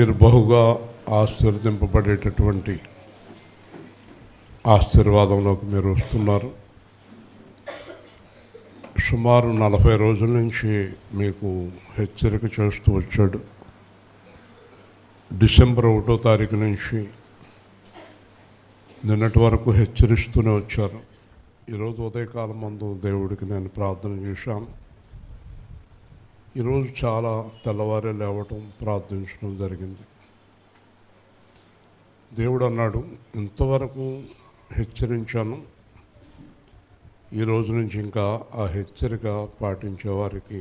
మీరు బహుగా ఆశీర్వదింపబడేటటువంటి ఆశీర్వాదంలోకి మీరు వస్తున్నారు. సుమారు 40 రోజుల నుంచి మీకు హెచ్చరిక చేస్తూ వచ్చాడు. డిసెంబర్ 1వ తారీఖు నుంచి నిన్నటి వరకు హెచ్చరిస్తూనే వచ్చారు. ఈరోజు ఉదయకాలం ముందు దేవుడికి నేను ప్రార్థన చేశాను. ఈరోజు చాలా తెల్లవారే లేవటం, ప్రార్థించడం జరిగింది. దేవుడు అన్నాడు, ఇంతవరకు హెచ్చరించాను, ఈరోజు నుంచి ఇంకా ఆ హెచ్చరిక పాటించే వారికి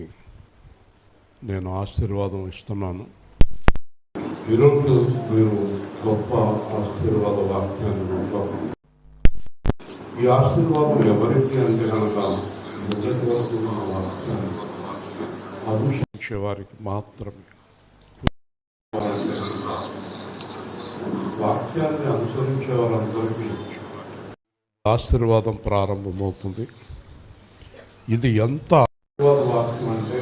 నేను ఆశీర్వాదం ఇస్తున్నాను. ఈరోజు మీరు గొప్ప ఆశీర్వాద వాక్యాన్ని వింటారు. ఈ ఆశీర్వాదం ఎవరికి అంటే కనుక మొదటి వరకు ఉన్న వాక్యాన్ని అనుసరించే వారికి మాత్రమే. వాక్యాన్ని అనుసరించే వారందరికీ ఆశీర్వాదం ప్రారంభమవుతుంది. ఇది ఎంత ఆశీర్వాద వాక్యం అంటే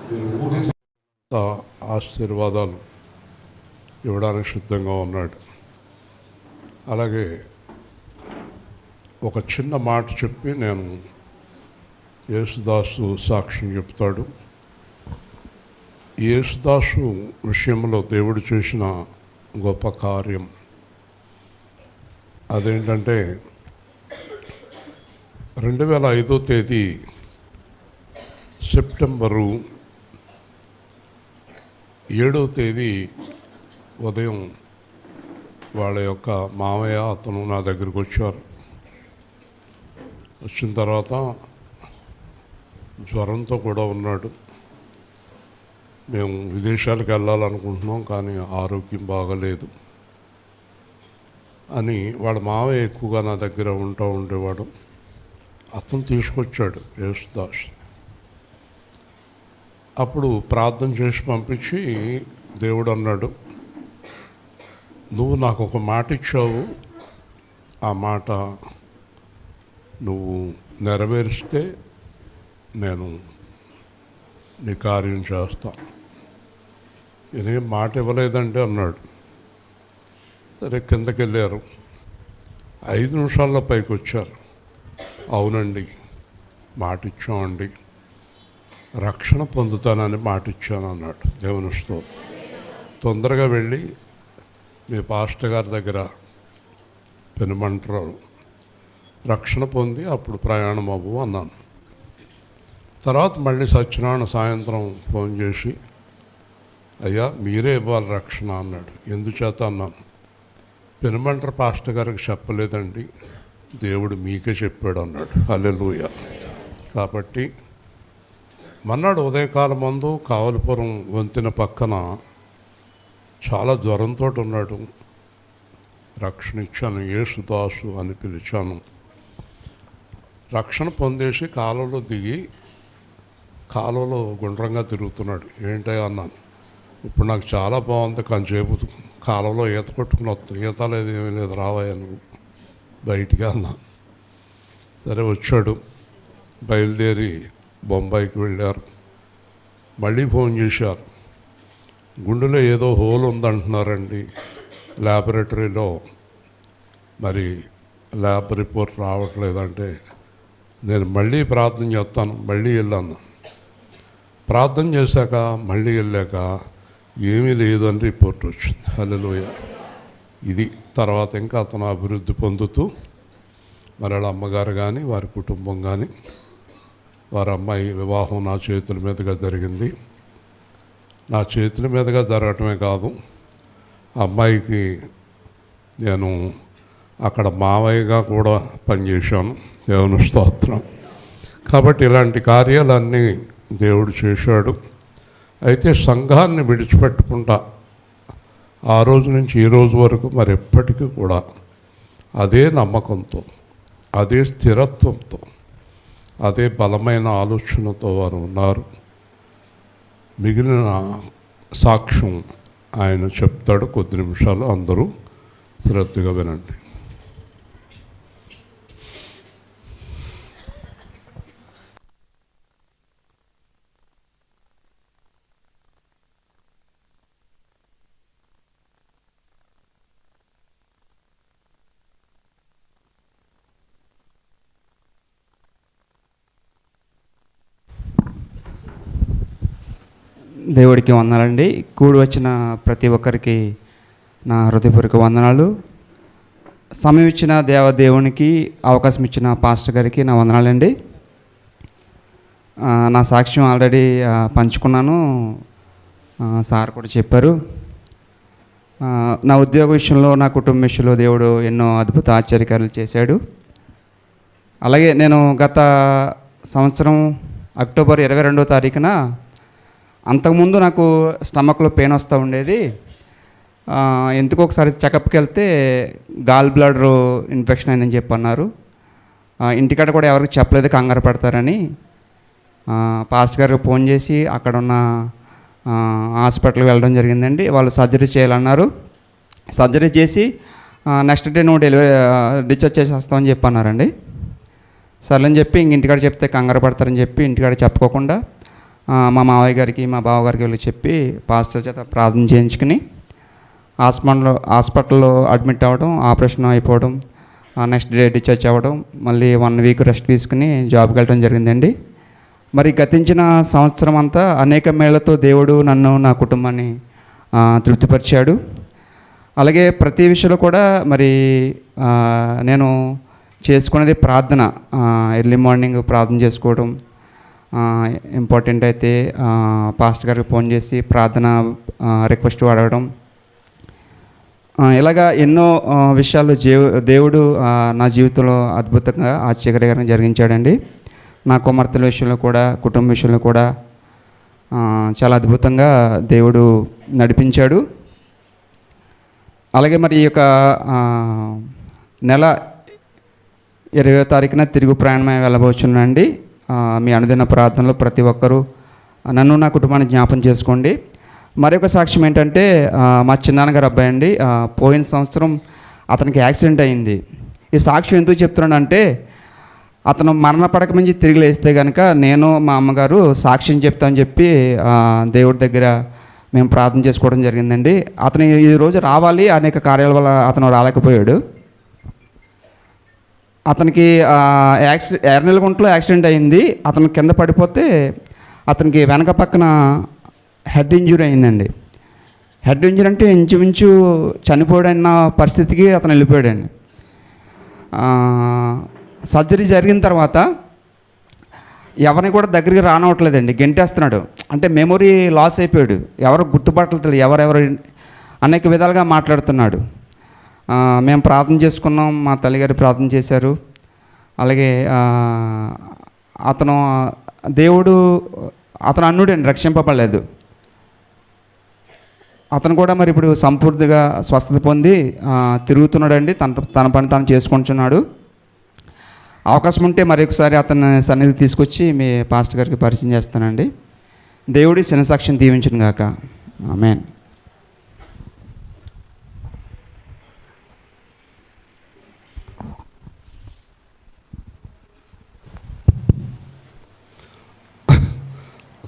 మీరు ఊహించ ఆశీర్వాదాలు ఇవ్వడానికి సిద్ధంగా ఉన్నాడు. అలాగే ఒక చిన్న మాట చెప్పి నేను యేసుదాసు సాక్ష్యం చెప్తాడు. యేసుదాసు విషయంలో దేవుడు చేసిన గొప్ప కార్యం అదేంటంటే 2005వ తేదీ సెప్టెంబరు 7వ తేదీ ఉదయం వాళ్ళ యొక్క మామయ్య అతను నా దగ్గరికి వచ్చారు. వచ్చిన తర్వాత జ్వరంతో కూడా ఉన్నాడు. మేము విదేశాలకు వెళ్ళాలనుకుంటున్నాం, కానీ ఆరోగ్యం బాగలేదు అని వాళ్ళ మావయ్య ఎక్కువగా నా దగ్గర ఉండేవాడు. అతను తీసుకొచ్చాడు యేసుదాస్. అప్పుడు ప్రార్థన చేసి పంపించి దేవుడు అన్నాడు, నువ్వు నాకు ఒక మాట ఇచ్చావు, ఆ మాట నువ్వు నెరవేరిస్తే నేను నీ కార్యం చేస్తాను. నేనేం మాట ఇవ్వలేదంటే అన్నాడు. సరే కిందకి వెళ్ళారు. 5 నిమిషాల్లో పైకి వచ్చారు. అవునండి, మాట ఇచ్చామండి, రక్షణ పొందుతానని మాట ఇచ్చాను అన్నాడు. దేవుని స్తోత్రం. తొందరగా వెళ్ళి మీ పాస్టర్ గారి దగ్గర పెనుమంటారు రక్షణ పొంది అప్పుడు ప్రయాణం అవ్వు అన్నాను. తర్వాత మళ్ళీ సత్యనారాయణ సాయంత్రం ఫోన్ చేసి, అయ్యా మీరే ఇవ్వాలి రక్షణ అన్నాడు. ఎందుచేత అన్నాను. పెనుమంట్ర పాస్టర్ గారికి చెప్పలేదండి, దేవుడు మీకే చెప్పాడు అన్నాడు. హల్లెలూయా. కాబట్టి మన్నాడు ఉదయకాలం ముందు కావలిపురం వంతెన పక్కన చాలా జ్వరంతో ఉన్నాడు. రక్షణ ఇచ్చాను, యేసుదాసు అని పిలిచాను. రక్షణ పొందేసి కాలువలో దిగి కాలువలో గుండ్రంగా తిరుగుతున్నాడు. ఏంటో అన్నాను. ఇప్పుడు నాకు చాలా బాగుంది, కొంచెంసేపు కాలువలో ఈత కొట్టుకుని వస్తాను. ఈత లేదు, ఏమీ లేదు, రావయ్యా నువ్వు బయటికి అన్నాను. సరే వచ్చాడు. బయలుదేరి బొంబాయికి వెళ్ళారు. మళ్ళీ ఫోన్ చేశారు. గుండెలో ఏదో హోల్ ఉందంటున్నారండి, ల్యాబొరేటరీలో మరి ల్యాబ్ రిపోర్ట్ రావట్లేదంటే నేను మళ్ళీ ప్రార్థన చేస్తాను. మళ్ళీ వెళ్ళాను. ప్రార్థన చేశాక మళ్ళీ వెళ్ళాక ఏమీ లేదని రిపోర్ట్ వచ్చింది. హల్లెలూయా. ఇది తర్వాత ఇంకా అతను అభివృద్ధి పొందుతూ మరి వాళ్ళ అమ్మగారు కానీ వారి కుటుంబం కానీ, వారి అమ్మాయి వివాహం నా చేతుల మీదుగా జరిగింది. నా చేతుల మీదుగా జరగటమే కాదు, అమ్మాయికి నేను అక్కడ మావయ్యగా కూడా పనిచేశాను. దేవుని స్తోత్రం. కాబట్టి ఇలాంటి కార్యాలన్నీ దేవుడు చేశాడు. అయితే సంఘాన్ని విడిచిపెట్టకుండా ఆ రోజు నుంచి ఈ రోజు వరకు మరి ఎప్పటికీ కూడా అదే నమ్మకంతో, అదే స్థిరత్వంతో, అదే బలమైన ఆలోచనతో వారు ఉన్నారు. మిగిలిన సాక్ష్యం ఆయన చెప్తాడు. కొద్ది నిమిషాలు అందరూ శ్రద్ధగా వినండి. దేవుడికి వందనాలండి. కూడి వచ్చిన ప్రతి ఒక్కరికి నా హృదయపూర్వక వందనాలు. సమయం ఇచ్చిన దేవునికి అవకాశం ఇచ్చిన పాస్టర్ గారికి నా వందనాలండి. నా సాక్ష్యం ఆల్రెడీ పంచుకున్నాను, సార్ కూడా చెప్పారు. నా ఉద్యోగ విషయంలో, నా కుటుంబ విషయంలో దేవుడు ఎన్నో అద్భుత ఆశ్చర్యకార్యాలు చేశాడు. అలాగే నేను గత సంవత్సరం అక్టోబర్ 22వ తారీఖున, అంతకుముందు నాకు స్టమక్లో పెయిన్ వస్తూ ఉండేది. ఎందుకు ఒకసారి చెకప్కి వెళ్తే గాల్ బ్లాడర్ ఇన్ఫెక్షన్ అయిందని చెప్పి అన్నారు. ఇంటికాడ కూడా ఎవరికి చెప్పలేదు, కంగారు పడతారని పాస్టర్ గారికి ఫోన్ చేసి అక్కడ ఉన్న హాస్పిటల్కి వెళ్ళడం జరిగిందండి. వాళ్ళు సర్జరీ చేయాలన్నారు. సర్జరీ చేసి నెక్స్ట్ డే నువ్వు డిశ్చార్జ్ చేసేస్తామని చెప్పి అన్నారండి. సర్లేని చెప్పి ఇంటికాడ చెప్తే కంగారు పడతారని చెప్పి ఇంటికాడ చెప్పుకోకుండా మా మావయ్య గారికి, మా బావగారికి వెళ్ళి చెప్పి పాస్టర్ చేత ప్రార్థన చేయించుకుని హాస్పిటల్లో అడ్మిట్ అవ్వడం, ఆపరేషన్ అయిపోవడం, నెక్స్ట్ డే డిశ్చార్జ్ అవ్వడం, మళ్ళీ 1 వీక్ రెస్ట్ తీసుకుని జాబ్కి వెళ్ళడం జరిగిందండి. మరి గతించిన సంవత్సరం అంతా అనేక మేళ్లతో దేవుడు నన్ను, నా కుటుంబాన్ని తృప్తిపరిచాడు. అలాగే ప్రతి విషయంలో కూడా మరి నేను చేసుకునేది ప్రార్థన. ఎర్లీ మార్నింగ్ ప్రార్థన చేసుకోవడం ఇంపార్టెంట్ అయితే పాస్టర్ గారికి ఫోన్ చేసి ప్రార్థన రిక్వెస్ట్ అడగడం, ఇలాగా ఎన్నో విషయాలు దేవుడు నా జీవితంలో అద్భుతంగా ఆశ్చర్యకరంగా జరిగించాడండి. నా కుమార్తెల విషయంలో కూడా, కుటుంబ విషయంలో కూడా చాలా అద్భుతంగా దేవుడు నడిపించాడు. అలాగే మరి ఈ యొక్క నెల 20వ తారీఖున తిరుగు ప్రయాణమై వెళ్ళబోతున్నానండి. మీ అనుదిన ప్రార్థనలో ప్రతి ఒక్కరూ నన్ను, నా కుటుంబాన్ని జ్ఞాపం చేసుకోండి. మరొక సాక్ష్యం ఏంటంటే, మా చిన్నాన్నగారు అబ్బాయి అండి, పోయిన సంవత్సరం అతనికి యాక్సిడెంట్ అయింది. ఈ సాక్ష్యం ఎందుకు చెప్తున్నానంటే, అతను మరణ పడక నుంచి తిరిగి లేస్తే కనుక నేను, మా అమ్మగారు సాక్ష్యం చెప్తామని చెప్పి దేవుడి దగ్గర మేము ప్రార్థన చేసుకోవడం జరిగిందండి. అతను ఈరోజు రావాలి, అనేక కార్యాల వల్ల అతను రాలేకపోయాడు. అతనికి ఎర్రనెలగుంటలో యాక్సిడెంట్ అయింది. అతను కింద పడిపోతే అతనికి వెనక పక్కన హెడ్ ఇంజురీ అయిందండి. హెడ్ ఇంజురీ అంటే ఇంచుమించు చనిపోయాడన్న పరిస్థితికి అతను వెళ్ళిపోయాడండి. సర్జరీ జరిగిన తర్వాత ఎవరిని కూడా దగ్గరికి రానవట్లేదండి, గెంటేస్తున్నాడు. అంటే మెమొరీ లాస్ అయిపోయాడు, ఎవరు గుర్తుపట్టలేదు, ఎవరెవరు అనేక విధాలుగా మాట్లాడుతున్నాడు. మేము ప్రార్థన చేసుకున్నాం, మా తల్లిగారు ప్రార్థన చేశారు. అలాగే అతను అన్నుడండి, రక్షింపబడలేదు. అతను కూడా మరి ఇప్పుడు సంపూర్తిగా స్వస్థత పొంది తిరుగుతున్నాడండి, తన పని తాను చేసుకుంటున్నాడు. అవకాశం ఉంటే మరొకసారి అతని సన్నిధి తీసుకొచ్చి మీ పాస్టర్ గారికి పరిచయం చేస్తానండి. దేవుడి శనసాక్ష్యం దీవించును గాక. ఆమేన్.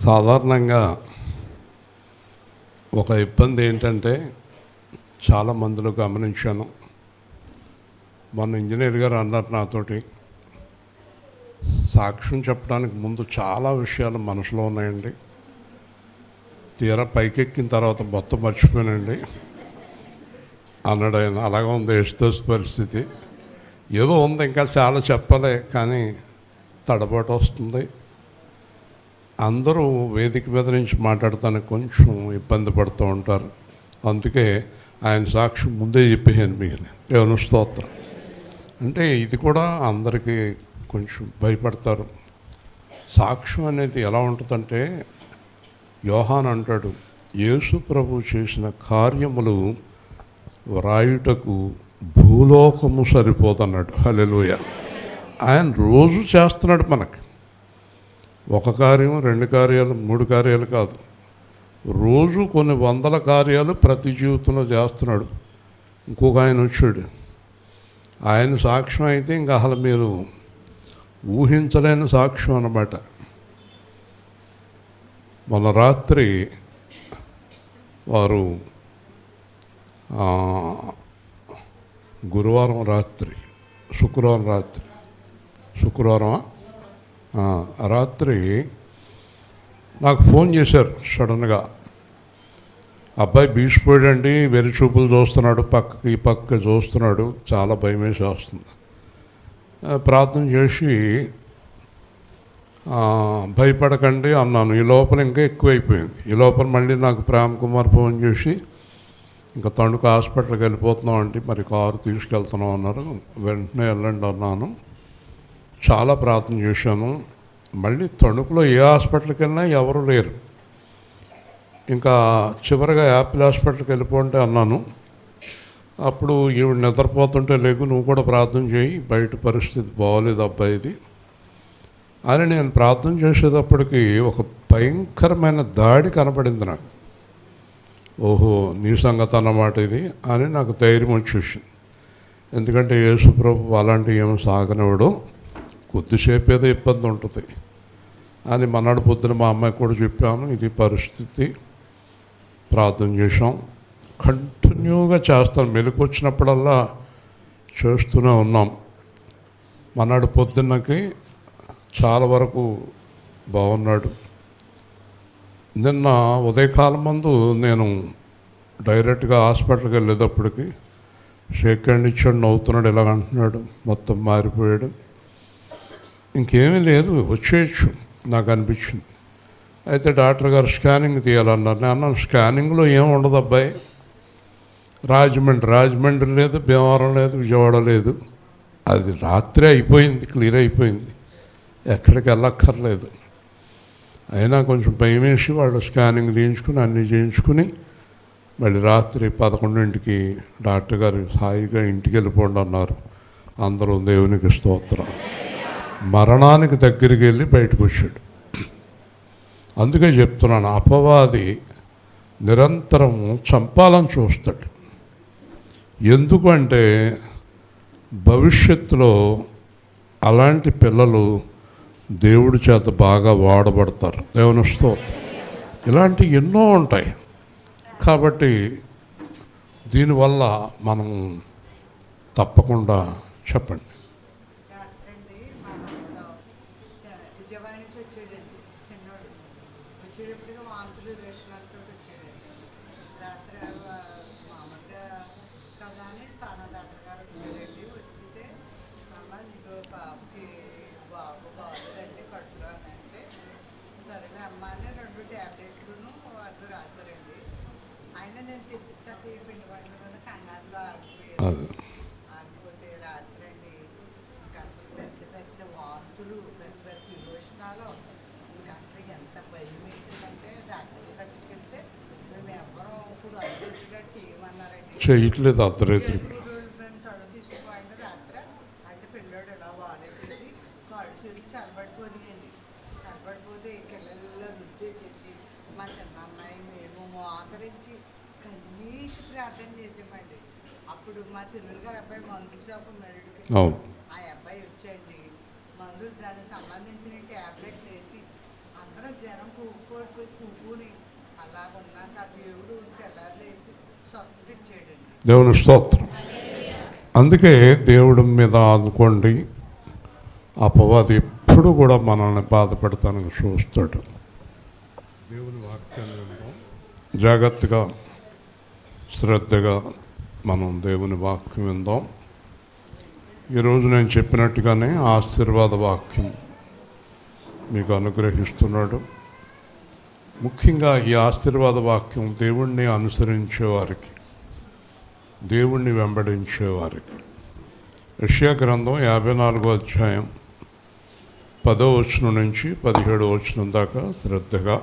సాధారణంగా ఒక ఇబ్బంది ఏంటంటే, చాలా మందిలో గమనించాను. మన ఇంజనీర్ గారు అన్నారు నాతోటి, సాక్ష్యం చెప్పడానికి ముందు చాలా విషయాలు మనసులో ఉన్నాయండి, తీరా పైకెక్కిన తర్వాత మొత్తం మర్చిపోయానండి అన్నాడు ఆయన. అలాగే ఉంది యేసుదాస్ పరిస్థితి. ఏదో ఉంది, ఇంకా చాలా చెప్పలే, కానీ తడబాటు వస్తుంది. అందరూ వేదిక మీద నుంచి మాట్లాడటానికి కొంచెం ఇబ్బంది పడుతూ ఉంటారు. అందుకే ఆయన సాక్షి ముందే చెప్పేసాను మీకు. దేవుని స్తోత్రం. అంటే ఇది కూడా అందరికీ కొంచెం భయపడతారు. సాక్ష్యం అనేది ఎలా ఉంటుందంటే, యోహాన్ అంటాడు, యేసు ప్రభు చేసిన కార్యములు వ్రాయుటకు భూలోకము సరిపోదన్నాడు. హల్లెలూయా. ఆయన రోజు చేస్తున్నాడు మనకి. 1 కార్యం, 2 కార్యాలు, 3 కార్యాలు కాదు, రోజు కొన్ని వందల కార్యాలు ప్రతి జీవితంలో చేస్తున్నాడు. ఇంకొక ఆయన వచ్చాడు, ఆయన సాక్ష్యం అయితే ఇంకా అసలు మీరు ఊహించలేని సాక్ష్యం అన్నమాట. మొన్న రాత్రి వారు గురువారం రాత్రి, శుక్రవారం రాత్రి నాకు ఫోన్ చేశారు సడన్గా, అబ్బాయి బీసిపోయాడండి, వెరి చూపులు చూస్తున్నాడు, పక్కకి ఈ పక్క చూస్తున్నాడు, చాలా భయం వేసి వస్తుంది. ప్రార్థన చేసి భయపడకండి అన్నాను. ఈ లోపల ఇంకా ఎక్కువైపోయింది. ఈ లోపల మళ్ళీ నాకు ప్రేమ్ కుమార్ ఫోన్ చేసి ఇంకా తణుకు హాస్పిటల్కి వెళ్ళిపోతున్నాం అంటే, మరి కారు తీసుకెళ్తున్నాం అన్నారు. వెంటనే వెళ్ళండి అన్నాను. చాలా ప్రార్థన చేశాను. మళ్ళీ తణుకులో ఏ హాస్పిటల్కి వెళ్ళినా ఎవరు లేరు. ఇంకా చివరిగా యాపిల్ హాస్పిటల్కి వెళ్ళిపోంటే అన్నాను. అప్పుడు ఈవిడ నిద్రపోతుంటే, లేకు నువ్వు కూడా ప్రార్థన చేయి, బయట పరిస్థితి బాగోలేదు అబ్బాయిది అని నేను ప్రార్థన చేసేటప్పటికి ఒక భయంకరమైన దాడి కనపడింది నాకు. ఓహో, నీ సంగతి అన్నమాట ఇది అని నాకు ధైర్యం వచ్చేసింది. ఎందుకంటే యేసుప్రభు అలాంటివి ఏమో సాగనివ్వడు, కొద్దిసేపు ఏదో ఇబ్బంది ఉంటుంది అని మన్నాడు పొద్దున మా అమ్మాయి కూడా చెప్పాను. ఇది పరిస్థితి, ప్రార్థన చేసాం. కంటిన్యూగా చేస్తాను, మెలకు వచ్చినప్పుడల్లా చేస్తూనే ఉన్నాం. మన్నాడు పొద్దున్నకి చాలా వరకు బాగున్నాడు. నిన్న ఉదయకాలం ముందు నేను డైరెక్ట్గా హాస్పిటల్కి వెళ్ళేటప్పటికి షేక్ హ్యాండ్ ఇచ్చాడు, నవ్వుతున్నాడు, ఇలా అంటున్నాడు, మొత్తం మారిపోయాడు. ఇంకేమీ లేదు, వచ్చేయచ్చు నాకు అనిపించింది. అయితే డాక్టర్ గారు స్కానింగ్ తీయాలన్నారు. నేను అన్నాను, స్కానింగ్లో ఏం ఉండదు అబ్బాయి, రాజమండ్రి లేదు, భీమవరం లేదు, విజయవాడ లేదు, అది రాత్రి అయిపోయింది, క్లియర్ అయిపోయింది, ఎక్కడికి వెళ్ళక్కర్లేదు. అయినా కొంచెం భయం వేసి వాళ్ళు స్కానింగ్ తీయించుకుని అన్నీ చేయించుకుని మళ్ళీ రాత్రి 11ంటికి డాక్టర్ గారు హాయిగా ఇంటికి వెళ్ళిపోండి అన్నారు. అందరూ దేవునికి స్తోత్రం. మరణానికి దగ్గరికి వెళ్ళి బయటకు వచ్చాడు. అందుకే చెప్తున్నాను, అపవాది నిరంతరం చంపాలని చూస్తాడు. ఎందుకంటే భవిష్యత్తులో అలాంటి పిల్లలు దేవుడి చేత బాగా వాడబడతారు. దేవుని స్తోత్రం. ఇలాంటి ఎన్నో ఉంటాయి. కాబట్టి దీనివల్ల మనం తప్పకుండా చెప్పండి. విజయవాడ నుంచి వచ్చేటండి చిన్నోడు, వచ్చేటప్పటిగా వాంతులు రేషన్లతో వచ్చేటండి. రాత్రి మామూలుగా కదా అని సానా డాక్టర్ గారు వచ్చారండి. వచ్చితే అమ్మ నీకు పాపకి బాబు బాగుందండి కడుపులో అని అంటే, సరేలే అమ్మ అని 2 ట్యాబ్లెట్లను అది రాశారండి. ఆయన నేను తెప్పించాక ఈ పిండి వంటలను కంగారులో ఆగిపోయాను. ఆగిపోతే రాత్రి అండి ఇంకా అసలు పెద్ద పెద్ద వాంతులు, పెద్ద పెద్ద విరోచనాలు, ఇంకా అసలు ఎంత భయం వేసిందంటే డాక్టర్ల దగ్గరికి వెళ్తే మేము ఎవ్వరూ ఇప్పుడు అర్ధరాత్రిగా చేయమన్నారండి. చేయట్లేదు అర్ధరాత్రి. మేము తడు తీసుకుపోయింది రాత్రి. అయితే పిల్లోడు ఇలా వాలేసేసి కాళ్ళు చేసి చల్లబడిపోయాయండి. చల్లబడిపోతే కిళ్ళల్లో రుద్దేసేసి మా చిన్న అమ్మాయి మేము మోకరించి కన్నీటి ప్రార్థన చేసామండి. అప్పుడు మా చిన్నూరు గారు అబ్బాయి మందుల షాపు మెరుడికి ఆ అబ్బాయి వచ్చండి, మందులు దానికి సంబంధించిన ట్యాబ్లెట్ వేసి అందరం జనం కూకుపోయి కూకుని అలాగున్నాక ఆ దేవుడు తెల్లారులేసి స్వస్థత ఇచ్చాడండి. దేవుని స్తోత్రం. అందుకే దేవుడి మీద ఆదుకోండి. అపవాది ఎప్పుడు కూడా మనల్ని బాధపెడతానని చూస్తాడు. దేవుని వాక్యాన్ని విందాం. జాగ్రత్తగా శ్రద్ధగా మనం దేవుని వాక్యం విందాం. ఈరోజు నేను చెప్పినట్టుగానే ఆశీర్వాద వాక్యం మీకు అనుగ్రహిస్తున్నాడు. ముఖ్యంగా ఈ ఆశీర్వాద వాక్యం దేవుణ్ణి అనుసరించేవారికి, దేవుణ్ణి వెంబడించేవారికి. యెషయా గ్రంథం 54వ అధ్యాయం 10వ వచనం నుంచి 17వ వచనం దాకా శ్రద్ధగా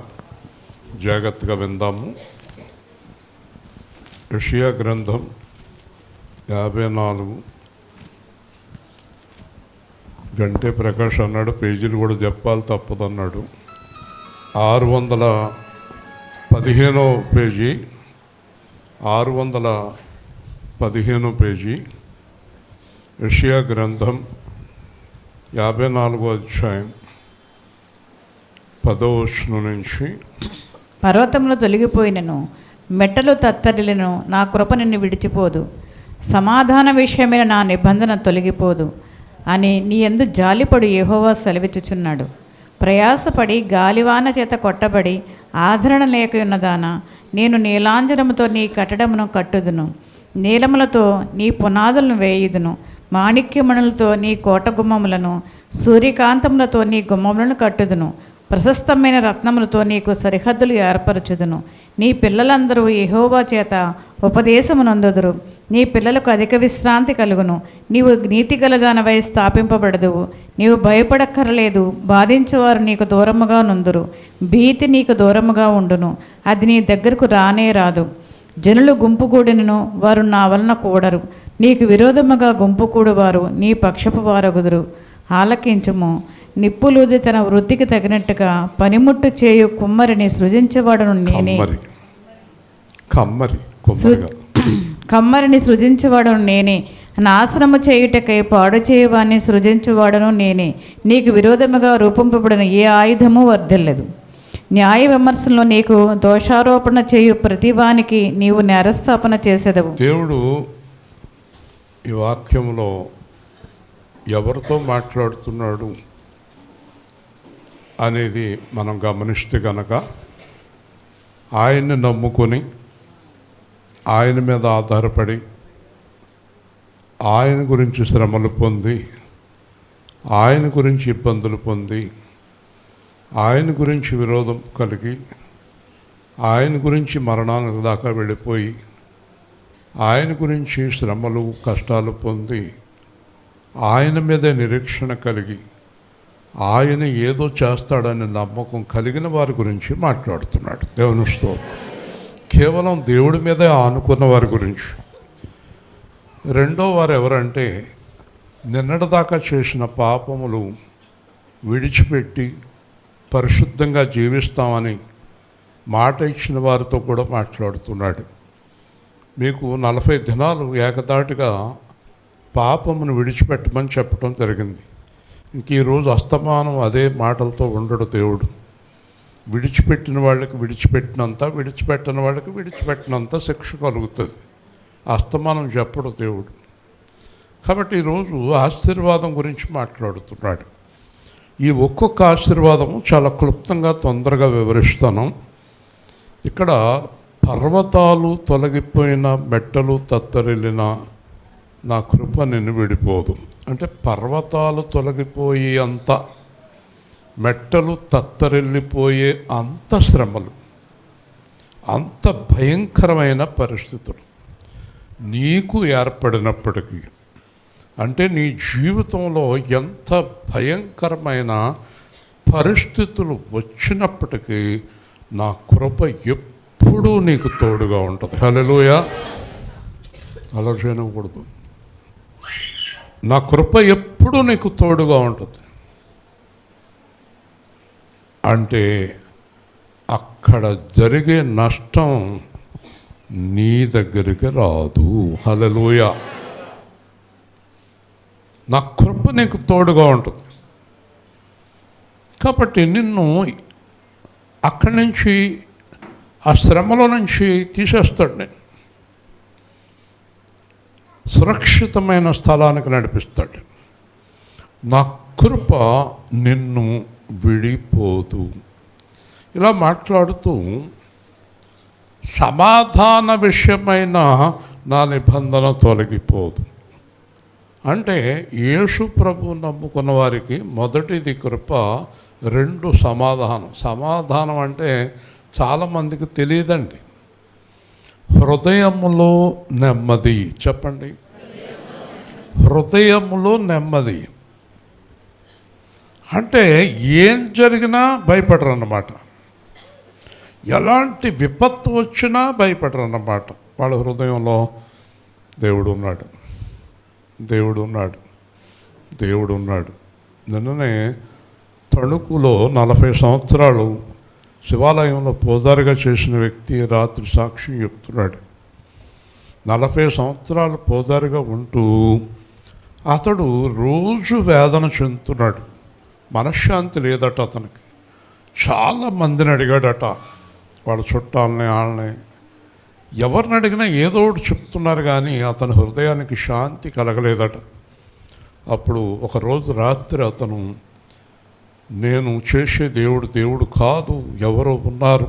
జాగ్రత్తగా విందాము. యెషయా గ్రంథం 54. గంటే ప్రకాష్ అన్నాడు, పేజీలు కూడా చెప్పాలి తప్పదన్నాడు. 615వ పేజీ, 615వ పేజీ, యెషయా గ్రంథం 54వ అధ్యాయం 10వ వచనం నుంచి. పర్వతంలో తొలగిపోయినను, మెట్టలు తత్తరిలను, నా కృప నిన్ను విడిచిపోదు, సమాధాన విషయమైన నా నిబంధన తొలగిపోదు అని నీ యందు జాలిపడు యెహోవా సెలవిచ్చుచున్నాడు. ప్రయాసపడి గాలివాన చేత కొట్టబడి ఆదరణ లేక ఉన్నదానా, నేను నీలాంజనముతో నీ కట్టడమును కట్టుదును, నీలములతో నీ పునాదులను వేయుదును, మాణిక్యమణులతో నీ కోట గుమ్మములను, సూర్యకాంతములతో నీ గుమ్మములను కట్టుదును, ప్రశస్తమైన రత్నములతో నీకు సరిహద్దులు ఏర్పరచుదును. నీ పిల్లలందరూ యెహోవా చేత ఉపదేశమునందుదురు. నీ పిల్లలకు అధిక విశ్రాంతి కలుగును. నీవు నీతిగలదానవై స్థాపింపబడదువు. నీవు భయపడక్కరలేదు. బాధించేవారు నీకు దూరముగా నుందురు. భీతి నీకు దూరముగా ఉండును. అది నీ దగ్గరకు రానే రాదు. జనులు గుంపు కూడినను వారు నా వలన కూడరు. నీకు విరోధముగా గుంపు కూడువారు నీ పక్షపు వారగుదురు. ఆలకించుము. నిప్పులూది తన వృత్తికి తగినట్టుగా పనిముట్టు చేయు కుమ్మరిని సృజించేవాడును నేనే. కమ్మరిని సృజించేవాడును నేనే. నాశనము చేయుటకై పాడు చేయవాన్ని సృజించువాడును నేనే. నీకు విరోధముగా రూపింపబడిన ఏ ఆయుధము వర్ధిల్లదు. న్యాయ విమర్శలో నీకు దోషారోపణ చేయు ప్రతివానికి నీవు నేరస్థాపన చేసేదవు. దేవుడు ఈ వాక్యంలో ఎవరితో మాట్లాడుతున్నాడు అనేది మనం గమనిస్తే కనుక, ఆయన్ని నమ్ముకొని ఆయన మీద ఆధారపడి ఆయన గురించి శ్రమలు పొంది ఆయన గురించి ఇబ్బందులు పొంది ఆయన గురించి విరోధం కలిగి ఆయన గురించి మరణానికి దాకా వెళ్ళిపోయి ఆయన గురించి శ్రమలు కష్టాలు పొంది ఆయన మీదే నిరీక్షణ కలిగి ఆయన ఏదో చేస్తాడని నమ్మకం కలిగిన వారి గురించి మాట్లాడుతున్నాడు. దేవుని స్తోత్రం. కేవలం దేవుడి మీదే ఆనుకున్న వారి గురించి. రెండో వారు ఎవరంటే, నిన్నటిదాకా చేసిన పాపములు విడిచిపెట్టి పరిశుద్ధంగా జీవిస్తామని మాట ఇచ్చిన వారితో కూడా మాట్లాడుతున్నాడు. మీకు 40 దినాలు ఏకదాటిగా పాపమును విడిచిపెట్టమని చెప్పడం జరిగింది. ఇంక ఈరోజు అస్తమానం అదే మాటలతో ఉండడు దేవుడు. విడిచిపెట్టిన వాళ్ళకి విడిచిపెట్టినంత, విడిచిపెట్టిన వాళ్ళకి విడిచిపెట్టినంత శిక్ష కలుగుతుంది. అస్తమానం చెప్పడు దేవుడు. కాబట్టి ఈరోజు ఆశీర్వాదం గురించి మాట్లాడుతున్నాడు. ఈ ఒక్కొక్క ఆశీర్వాదము చాలా క్లుప్తంగా తొందరగా వివరిస్తాను. ఇక్కడ పర్వతాలు తొలగిపోయిన, మెట్టలు తత్తరిల్లిన నా కృప నిన్ను విడిపోదు అంటే, పర్వతాలు తొలగిపోయి అంత, మెట్టలు తత్తరిల్లిపోయే అంత శ్రమలు, అంత భయంకరమైన పరిస్థితులు నీకు ఏర్పడినప్పటికీ, అంటే నీ జీవితంలో ఎంత భయంకరమైన పరిస్థితులు వచ్చినప్పటికీ నా కృప ఎప్పుడూ నీకు తోడుగా ఉంటుంది. హల్లెలూయా. అలా చేయకూడదు. నా కృప ఎప్పుడూ నీకు తోడుగా ఉంటుంది అంటే, అక్కడ జరిగే నష్టం నీ దగ్గరికి రాదు. హల్లెలూయా. నా కృప నీకు తోడుగా ఉంటుంది కాబట్టి నిన్ను అక్కడి నుంచి, ఆ శ్రమలో నుంచి తీసేస్తాడు. నేను సురక్షితమైన స్థలానికి నడిపిస్తాడు. నా కృప నిన్ను విడిపోదు. ఇలా మాట్లాడుతూ, సమాధాన విషయమైన నా నిబంధన తొలగిపోదు అంటే, యేసు ప్రభు నమ్ముకున్న వారికి మొదటిది కృప, రెండు సమాధానం. సమాధానం అంటే చాలామందికి తెలియదండి. హృదయములో నెమ్మది. చెప్పండి, హృదయములో నెమ్మది అంటే ఏం జరిగినా భయపడరు అన్నమాట. ఎలాంటి విపత్తు వచ్చినా భయపడరు అన్నమాట. వాళ్ళ హృదయంలో దేవుడు ఉన్నాడు, దేవుడు ఉన్నాడు, దేవుడు ఉన్నాడు. నిన్ననే తణుకులో 40 సంవత్సరాలు శివాలయంలో పూజారిగా చేసిన వ్యక్తి రాత్రి సాక్ష్యం చెప్తున్నాడు. 40 సంవత్సరాలు పూజారిగా ఉంటూ అతడు రోజు వేదన చెందుతున్నాడు. మనశ్శాంతి లేదట అతనికి. చాలామందిని అడిగాడట, వాళ్ళ చుట్టాలని, వాళ్ళని, ఎవరిని అడిగినా ఏదో ఒకటి చెప్తున్నారు కానీ అతని హృదయానికి శాంతి కలగలేదట. అప్పుడు ఒకరోజు రాత్రి అతను నేను చేసే దేవుడు కాదు, ఎవరో ఉన్నారు,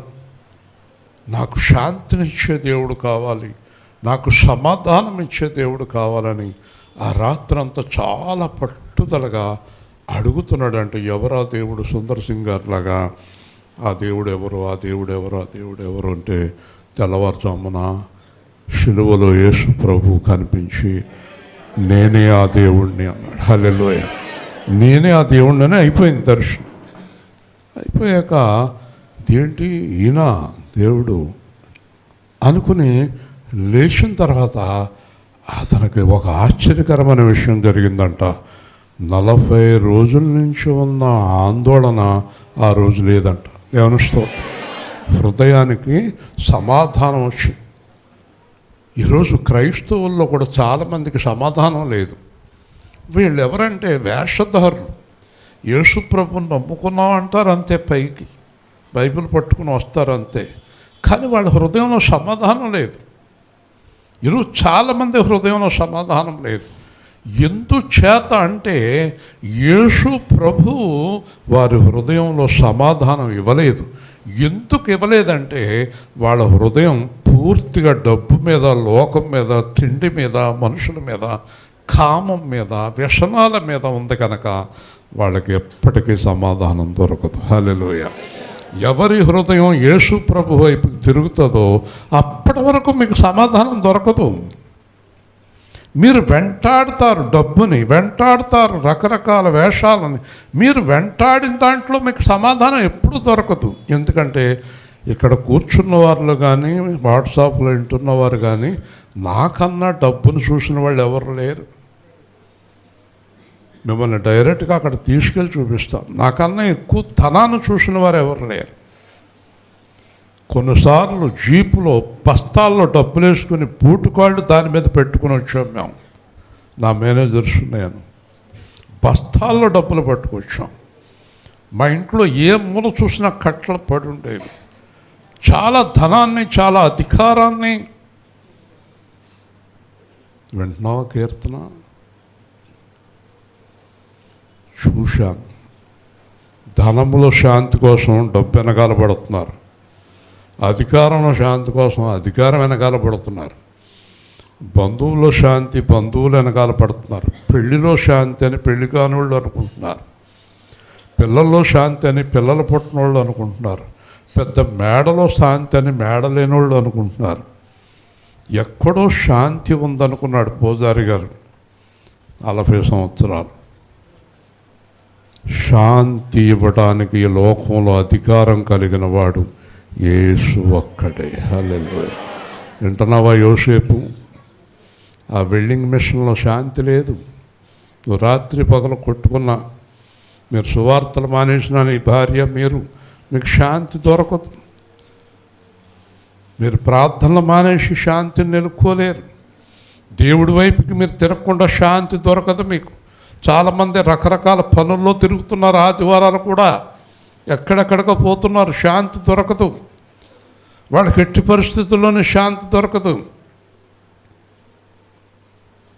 నాకు శాంతినిచ్చే దేవుడు కావాలి, నాకు సమాధానం ఇచ్చే దేవుడు కావాలని ఆ రాత్రంతా చాలా పట్టుదలగా అడుగుతున్నాడంటే ఎవరా దేవుడు? సుందర్ సింగ్ గారిలాగా ఆ దేవుడు ఎవరు అంటే తెల్లవారుజామున శిలువలో యేసు ప్రభు కనిపించి నేనే ఆ దేవుణ్ణి అన్నాడు. హల్లెలూయా, నేనే ఆ దేవుణ్ణి అయిపోయింది దర్శనం. అయిపోయాక ఇదేంటి ఈయన దేవుడు అనుకుని లేచిన తర్వాత అతనికి ఒక ఆశ్చర్యకరమైన విషయం జరిగిందంట. 40 రోజుల నుంచి ఉన్న ఆందోళన ఆ రోజు లేదంట. దేవుని స్తోత్రం. హృదయానికి సమాధానం వచ్చింది. ఈరోజు క్రైస్తవుల్లో కూడా చాలామందికి సమాధానం లేదు. వీళ్ళు ఎవరంటే వేషధారులు. యేసు ప్రభుని నమ్ముకున్నాం అంటారు అంతే, పైకి బైబిల్ పట్టుకుని వస్తారు అంతే, కానీ వాళ్ళ హృదయంలో సమాధానం లేదు. ఈరోజు చాలామంది హృదయంలో సమాధానం లేదు. ఎందుచేత అంటే యేసు ప్రభు వారి హృదయంలో సమాధానం ఇవ్వలేదు. ఎందుకు ఇవ్వలేదంటే వాళ్ళ హృదయం పూర్తిగా డబ్బు మీద, లోకం మీద, తిండి మీద, మనుషుల మీద, కామం మీద, వ్యసనాల మీద ఉంది కనుక వాళ్ళకి ఎప్పటికీ సమాధానం దొరకదు. హల్లెలూయా. ఎవరి హృదయం యేసు ప్రభు వైపుకి తిరుగుతుందో అప్పటి వరకు మీకు సమాధానం దొరకదు. మీరు వెంటాడుతారు, డబ్బుని వెంటాడుతారు, రకరకాల వేషాలని మీరు వెంటాడిన దాంట్లో మీకు సమాధానం ఎప్పుడు దొరకదు. ఎందుకంటే ఇక్కడ కూర్చున్న వాళ్ళు కానీ, వాట్సాప్లో వింటున్నవారు కానీ నాకన్నా డబ్బును చూసిన వాళ్ళు ఎవరు లేరు. మిమ్మల్ని డైరెక్ట్గా అక్కడ తీసుకెళ్ళి చూపిస్తాం. నాకన్నా ఎక్కువ ధనాన్ని చూసిన వారు ఎవరు లేరు. కొన్నిసార్లు జీపులో బస్తాల్లో డబ్బులు వేసుకుని పూటుకాళ్ళు దాని మీద పెట్టుకుని వచ్చాం మేము, నా మేనేజర్స్ నేను. బస్తాల్లో డబ్బులు పట్టుకొచ్చాం. మా ఇంట్లో ఏ మూల చూసినా కట్టలు పడి ఉండేవి. చాలా ధనాన్ని, చాలా అధికారాన్ని. వింటున్నావా కీర్తన? చూశాను. ధనములో శాంతి కోసం డబ్బు వెనకాల పడుతున్నారు, అధికారంలో శాంతి కోసం అధికారం వెనకాల పడుతున్నారు, బంధువుల్లో శాంతి బంధువులు వెనకాల పడుతున్నారు, పెళ్లిలో శాంతి అని పెళ్లి కాని వాళ్ళు అనుకుంటున్నారు, పిల్లల్లో శాంతి అని పిల్లలు పుట్టిన వాళ్ళు అనుకుంటున్నారు, పెద్ద మేడలో శాంతి అని మేడ లేని వాళ్ళు అనుకుంటున్నారు. ఎక్కడో శాంతి ఉందనుకున్నాడు పూజారి గారు 40 సంవత్సరాలు. శాంతి ఇవ్వడానికి ఈ లోకంలో అధికారం కలిగిన వాడు యేసు ఒక్కడే. హల్లెలూయా. వింటున్నావా యోసేపు? ఆ వెల్డింగ్ మిషన్లో శాంతి లేదు. నువ్వు రాత్రి పగలు కొట్టుకున్నా, మీరు సువార్తలు మానేసిన నీ భార్య మీకు శాంతి దొరకదు. మీరు ప్రార్థనలు మానేసి శాంతిని నిలుపుకోలేరు. దేవుడి వైపుకి మీరు తిరగకుండా శాంతి దొరకదు మీకు. చాలామంది రకరకాల పనుల్లో తిరుగుతున్నారు, ఆదివారాలు కూడా ఎక్కడెక్కడికో పోతున్నారు, శాంతి దొరకదు. వాళ్ళకి ఎట్టి పరిస్థితుల్లోనే శాంతి దొరకదు.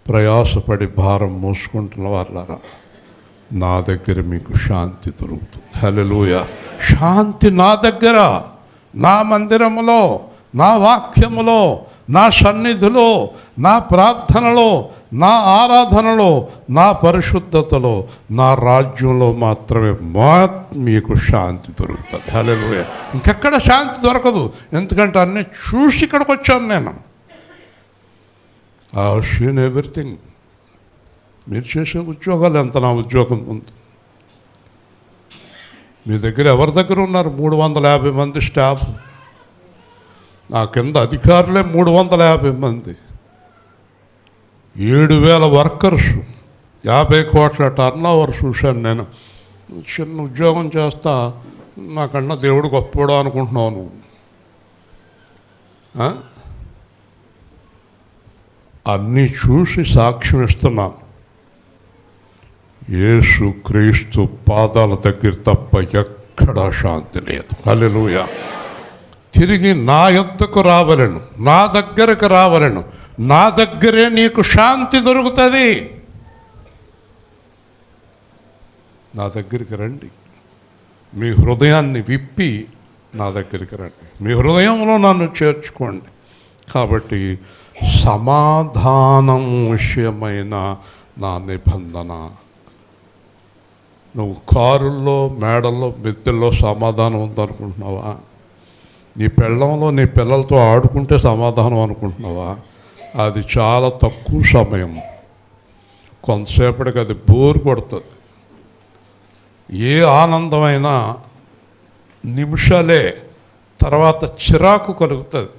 ప్రయాసపడి భారం మోసుకుంటున్న వాళ్ళారా, నా దగ్గర మీకు శాంతి దొరుకుతుంది. హల్లెలూయా. శాంతి నా దగ్గర, నా మందిరములో, నా వాక్యములో, నా సన్నిధిలో, నా ప్రార్థనలో, నా ఆరాధనలో, నా పరిశుద్ధతలో, నా రాజ్యంలో మాత్రమే మీకు శాంతి దొరుకుతుంది. హల్లెలూయా. ఇంకెక్కడ శాంతి దొరకదు. ఎందుకంటే అన్నీ చూసి ఇక్కడికి వచ్చాను నేను. I have seen everything. మీరు చేసే ఉద్యోగాలు ఎంత నా ఉద్యోగం ఉంది. మీ దగ్గర ఎవరి దగ్గర ఉన్నారు? 350 మంది స్టాఫ్. నా కింద అధికారులే 350 మంది, 7,000 వర్కర్స్, 50 కోట్ల టర్న్ ఓవర్ చూశాను నేను. చిన్న ఉద్యోగం చేస్తా, నాకన్నా దేవుడు గొప్పవాడు అనుకుంటున్నావు నువ్వు. అన్నీ చూసి సాక్ష్యం ఇస్తున్నాను. యేసు క్రీస్తు పాదాల దగ్గర తప్ప ఎక్కడా శాంతి లేదు. హల్లెలూయా. తిరిగి నా యొద్దకు రావలను, నా దగ్గరకు రావలను, నా దగ్గరే నీకు శాంతి దొరుకుతుంది. నా దగ్గరికి రండి. మీ హృదయాన్ని విప్పి నా దగ్గరికి రండి, మీ హృదయంలో నన్ను చేర్చుకోండి. కాబట్టి సమాధానం విషయమైన నా నిబంధన. నువ్వు కారుల్లో, మేడల్లో, మిద్దెల్లో సమాధానం ఉందనుకుంటున్నావా? నీ పెళ్ళంలో నీ పిల్లలతో ఆడుకుంటే సమాధానం అనుకుంటున్నావా? అది చాలా తక్కువ సమయం, కొంతసేపటికి అది బోర్ కొడుతుంది. ఏ ఆనందమైనా నిమిషాలే, తర్వాత చిరాకు కలుగుతుంది,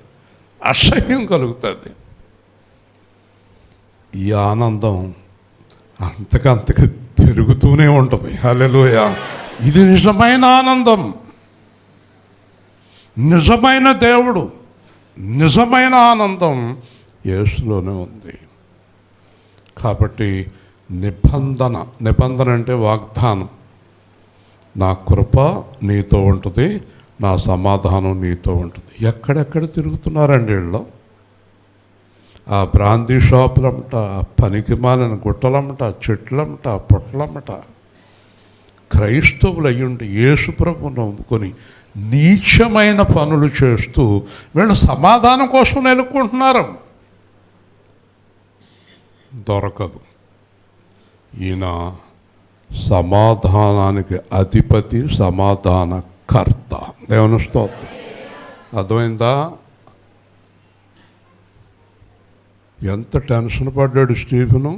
అసహ్యం కలుగుతుంది. ఈ ఆనందం అంతకంతకు పెరుగుతూనే ఉంటుంది. హల్లెలూయా! ఇది నిజమైన ఆనందం. నిజమైన దేవుడు, నిజమైన ఆనందం యేసులోనే ఉంది. కాబట్టి నిబంధన అంటే వాగ్దానం. నా కృప నీతో ఉంటుంది, నా సమాధానం నీతో ఉంటుంది. ఎక్కడెక్కడ తిరుగుతున్నారండి వీళ్ళు? ఆ బ్రాందీ షాపులమ్మట, పనికిమాలిన గుట్టలమ్మట, చెట్లమ్మట, పొట్లమ్మట. క్రైస్తవులు అయ్యుండి యేసుప్రభు నమ్ముకొని నీచమైన పనులు చేస్తూ వీళ్ళు సమాధానం కోసం నెలుక్కుంటున్నారు. దొరకదు. ఈయన సమాధానానికి అధిపతి, సమాధానకర్త. దేవుని స్తోత్రం. అర్థమైందా? ఎంత టెన్షన్ పడ్డాడు స్టీఫెను,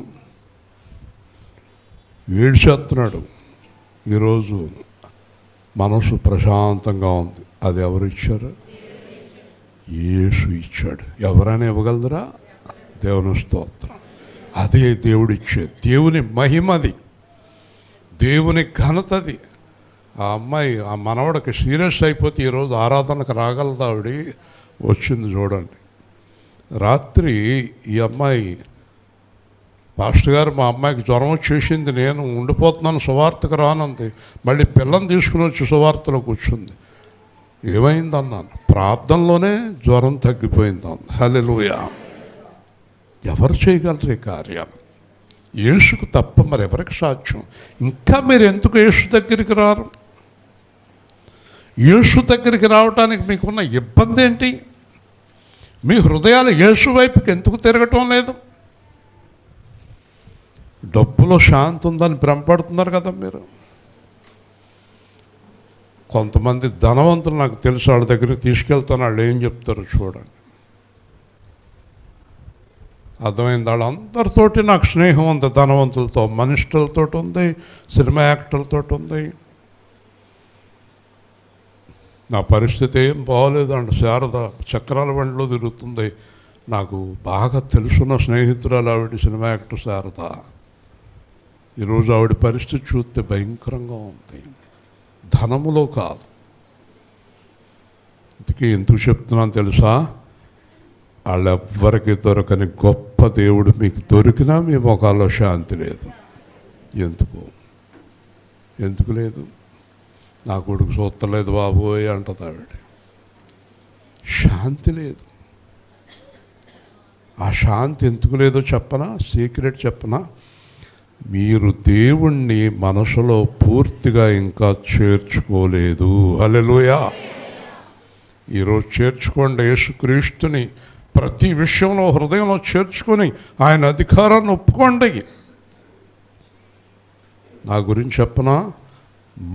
ఏడ్చేస్తున్నాడు. ఈరోజు మనసు ప్రశాంతంగా ఉంది. అది ఎవరు ఇచ్చారు? యేసు ఇచ్చాడు. ఎవరైనా ఇవ్వగలదురా? దేవుని స్తోత్రం. అదే దేవుడిచ్చేది. దేవుని మహిమది, దేవుని ఘనతది. ఆ అమ్మాయి, ఆ మనవడికి సీరియస్ అయిపోతే ఈరోజు ఆరాధనకు రాగలదు. ఆవిడ వచ్చింది చూడండి. రాత్రి ఈ అమ్మాయి, పాస్టర్ గారు మా అమ్మాయికి జ్వరం వచ్చేసింది, నేను ఉండిపోతున్నాను, సువార్తకు రానంది. మళ్ళీ పిల్లని తీసుకుని వచ్చి సువార్తలో కూర్చుంది. ఏమైందన్నాను. ప్రార్థనలోనే జ్వరం తగ్గిపోయిందన్న. హల్లెలూయా! ఎవరు చేయగలరు ఈ కార్యాలు? యేసుకు తప్ప మరి ఎవరికి సాధ్యం? ఇంకా మీరు ఎందుకు యేసు దగ్గరికి రారు? యేసు దగ్గరికి రావడానికి మీకున్న ఇబ్బంది ఏంటి? మీ హృదయాలు యేసు వైపుకి ఎందుకు తిరగటం లేదు? డబ్బులో శాంతి ఉందని భ్రమపడుతున్నారు కదా మీరు. కొంతమంది ధనవంతులు నాకు తెలుసు, వాళ్ళ దగ్గరికి తీసుకెళ్తాను, వాళ్ళు ఏం చెప్తారో చూడండి. అర్థమైంది? వాళ్ళందరితోటి నాకు స్నేహం ఉంది. ధనవంతులతో, మనిషులతో ఉంది, సినిమా యాక్టర్లతో ఉంది. నా పరిస్థితి ఏం బాగోలేదండి. శారద చక్రాల బండిలో తిరుగుతుంది. నాకు బాగా తెలుసున్న స్నేహితురాలు ఆవిడ, సినిమా యాక్టర్ శారద. ఈరోజు ఆవిడ పరిస్థితి చూస్తే భయంకరంగా ఉంది. ధనములో కాదు. ఇంతకీ ఎందుకు చెప్తున్నాను తెలుసా? వాళ్ళెవ్వరికి దొరకని గొప్ప దేవుడు మీకు దొరికినా మీ ముఖాల్లో శాంతి లేదు. ఎందుకు లేదు? నా కొడుకు చూస్తలేదు బాబోయ్ అంటది ఆవిడ. శాంతి లేదు. ఆ శాంతి ఎందుకు లేదో చెప్పనా? సీక్రెట్ చెప్పనా? మీరు దేవుణ్ణి మనసులో పూర్తిగా ఇంకా చేర్చుకోలేదు. హల్లెలూయా! ఈరోజు చేర్చుకోండి. యేసుక్రీస్తుని ప్రతి విషయంలో హృదయంలో చేర్చుకొని ఆయన అధికారాన్ని ఒప్పుకోండి. నా గురించి చెప్పనా?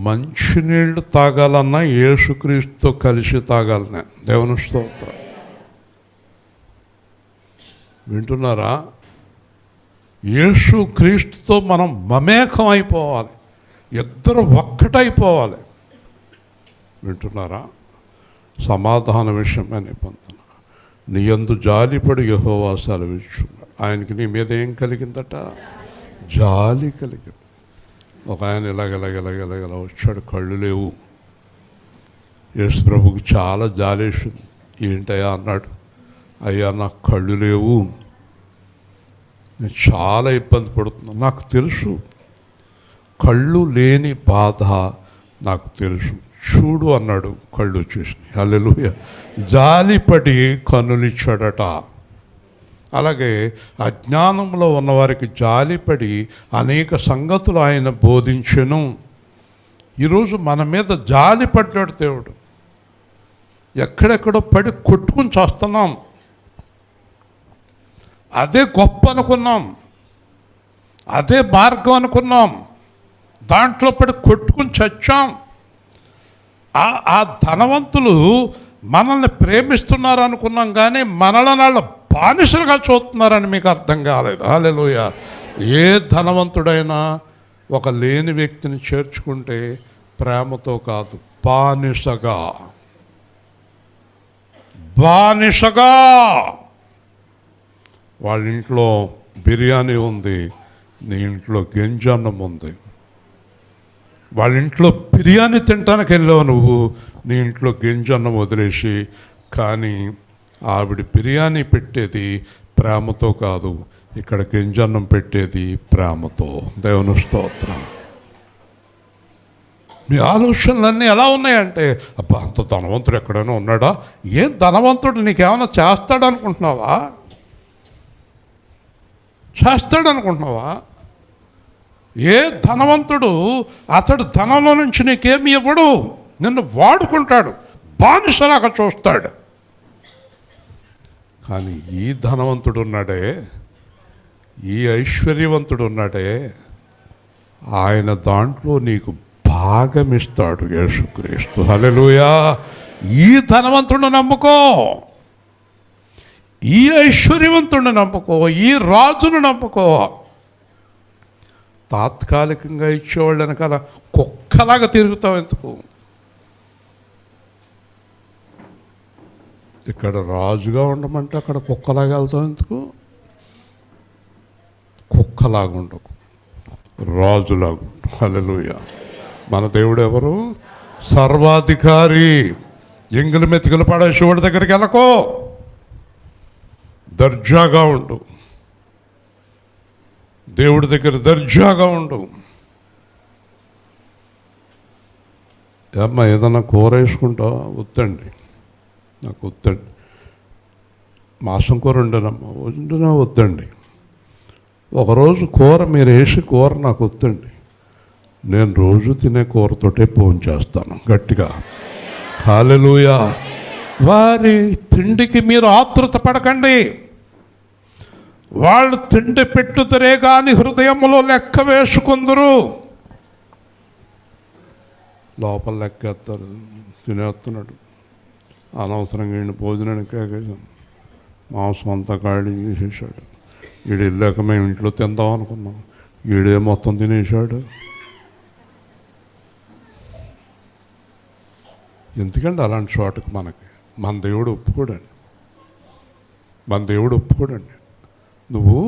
మంచినీళ్ళు తాగాలన్నా యేసుక్రీస్తుతో కలిసి తాగాలి నేను. దేవుని స్తోత్రం. వింటున్నారా? యేసుక్రీస్తుతో మనం మమేకం అయిపోవాలి, ఇద్దరు ఒక్కటైపోవాలి. వింటున్నారా? సమాధాన విషయమే నిబంధన. నీ యందు జాలిపడి యెహోవా సెలవిచ్చున్నాడు. ఆయనకి నీ మీద ఏం కలిగిందట? జాలి కలిగింది. ఒక ఆయన ఇలాగ వచ్చాడు, కళ్ళు లేవు. యేసు ప్రభుకి చాలా జాలేసింది. ఏంటయ్యా అన్నాడు. అయ్యా నాకు కళ్ళు లేవు, నేను చాలా ఇబ్బంది పడుతున్నాను. నాకు తెలుసు, కళ్ళు లేని బాధ నాకు తెలుసు. చూడు అన్నాడు, కళ్ళు వచ్చేసినాయి. హల్లెలూయా! జాలిపడి కన్నులిచ్చాడట. అలాగే అజ్ఞానంలో ఉన్నవారికి జాలిపడి అనేక సంగతులు ఆయన బోధించెను. ఈరోజు మన మీద జాలి పడ్డాడు దేవుడు. ఎక్కడెక్కడో పడి కొట్టుకుని చేస్తున్నాం, అదే గొప్ప అనుకున్నాం, అదే మార్గం అనుకున్నాం, దాంట్లో పడి కొట్టుకుని చచ్చాం. ఆ ధనవంతులు మనల్ని ప్రేమిస్తున్నారు అనుకున్నాం, కానీ మనల్ని వాళ్ళ బానిసలుగా చూస్తున్నారని మీకు అర్థం కాలేదు. హల్లెలూయా. ఏ ధనవంతుడైనా ఒక లేని వ్యక్తిని చేర్చుకుంటే ప్రేమతో కాదు, బానిసగా. వాళ్ళ ఇంట్లో బిర్యానీ ఉంది, నీ ఇంట్లో గంజన్నం ఉంది. వాళ్ళ ఇంట్లో బిర్యానీ తినటానికి వెళ్ళావు నువ్వు, నీ ఇంట్లో గంజన్నం వదిలేసి. కానీ ఆవిడ బిర్యానీ పెట్టేది ప్రేమతో కాదు, ఇక్కడ గంజన్నం పెట్టేది ప్రేమతో. దేవుని స్తోత్రం. మీ ఆలోచనలన్నీ ఎలా ఉన్నాయంటే, అబ్బా అంత ధనవంతుడు ఎక్కడైనా ఉన్నాడా? ఏం ధనవంతుడు నీకేమైనా చేస్తాడనుకుంటున్నావా? ఏ ధనవంతుడు అతడు ధనంలో నుంచి నీకేమి ఇవ్వడు, నిన్ను వాడుకుంటాడు, బానిసలాగా చూస్తాడు. కానీ ఈ ధనవంతుడు ఉన్నాడే, ఈ ఐశ్వర్యవంతుడు ఉన్నాడే, ఆయన దాంట్లో నీకు భాగమిస్తాడు యేసుక్రీస్తు. హల్లెలూయా. ఈ ధనవంతుడు నమ్ముకో, ఈ ఐశ్వర్యవంతుడిని నమ్ముకో, ఈ రాజును నమ్ముకో. తాత్కాలికంగా ఇచ్చేవాళ్ళు వెనకాల కుక్కలాగా తిరుగుతావు ఎందుకు? ఇక్కడ రాజుగా ఉండమంటే అక్కడ కుక్కలాగా వెళ్తావు ఎందుకు? కుక్కలాగా ఉండకు, రాజులాగా ఉండు. హల్లెలూయా. మన దేవుడు ఎవరు? సర్వాధికారి. ఎంగిలి మెతికలు పడేసేవాడి దగ్గరికి వెళ్ళకో, దర్జాగా ఉండు. దేవుడి దగ్గర దర్జాగా ఉండు. అమ్మా ఏదన్నా కూర వేసుకుంటావా? వద్దండి, నాకు వద్దండి. మాంసం కూర వండినా వద్దండి. ఒకరోజు కూర మీరు వేసి కూర నాకు వద్దండి, నేను రోజు తినే కూరతోటే భోజనం చేస్తాను గట్టిగా. హల్లెలూయా. వారి తిండికి మీరు ఆతృత పడకండి. వాళ్ళు తిండి పెట్టుదరే కానీ హృదయంలో లెక్క వేసుకుందరు. లోపల లెక్కేస్తారు, తినేస్తున్నాడు అనవసరంగా. ఈయన భోజనానికి మాంసం అంతా ఖాళీ చేసేసాడు. ఈడు వెళ్ళాక మేము ఇంట్లో తిందాం అనుకున్నాం, ఈడే మొత్తం తినేసాడు. ఎందుకంటే అలాంటి చోటకి మన దేవుడు ఒప్పుకోడండి. నువ్వు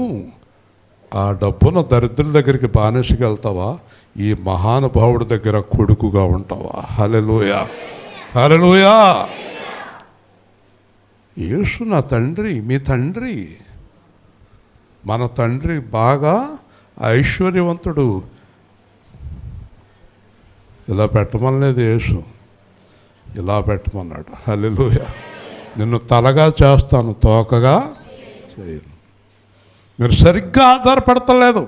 ఆ డబ్బున దరిద్రుల దగ్గరికి బానిసకి వెళ్తావా, ఈ మహానుభావుడి దగ్గర కొడుకుగా ఉంటావా? హల్లెలూయా. హల్లెలూయా. యేసు నా తండ్రి, మీ తండ్రి, మన తండ్రి బాగా ఐశ్వర్యవంతుడు. ఇలా పెట్టమనలేదు యేసు, ఇలా పెట్టమన్నాడు. హల్లెలూయా. నిన్ను తలగా చేస్తాను, తోకగా చేయను. మీరు సరిగ్గా ఆధారపడతలేదు.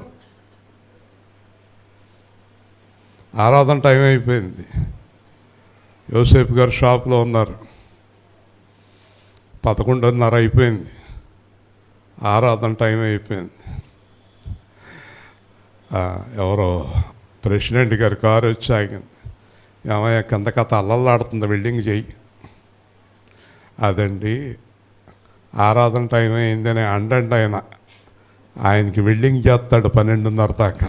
ఆరాధన టైం అయిపోయింది. యోసేపు గారు షాప్లో ఉన్నారు, 11:30 అయిపోయింది. ఆరాధన టైం అయిపోయింది. ఎవరో ప్రెసిడెంట్ గారి కారు వచ్చి ఆగింది. ఏమయ్య కింద కథ అల్లల్లాడుతుంది, వెల్డింగ్ చెయ్యి. అదండి ఆరాధన టైం అయిందని అండండి. ఆయనకి వెల్డింగ్ చేస్తాడు 12:30 దాకా.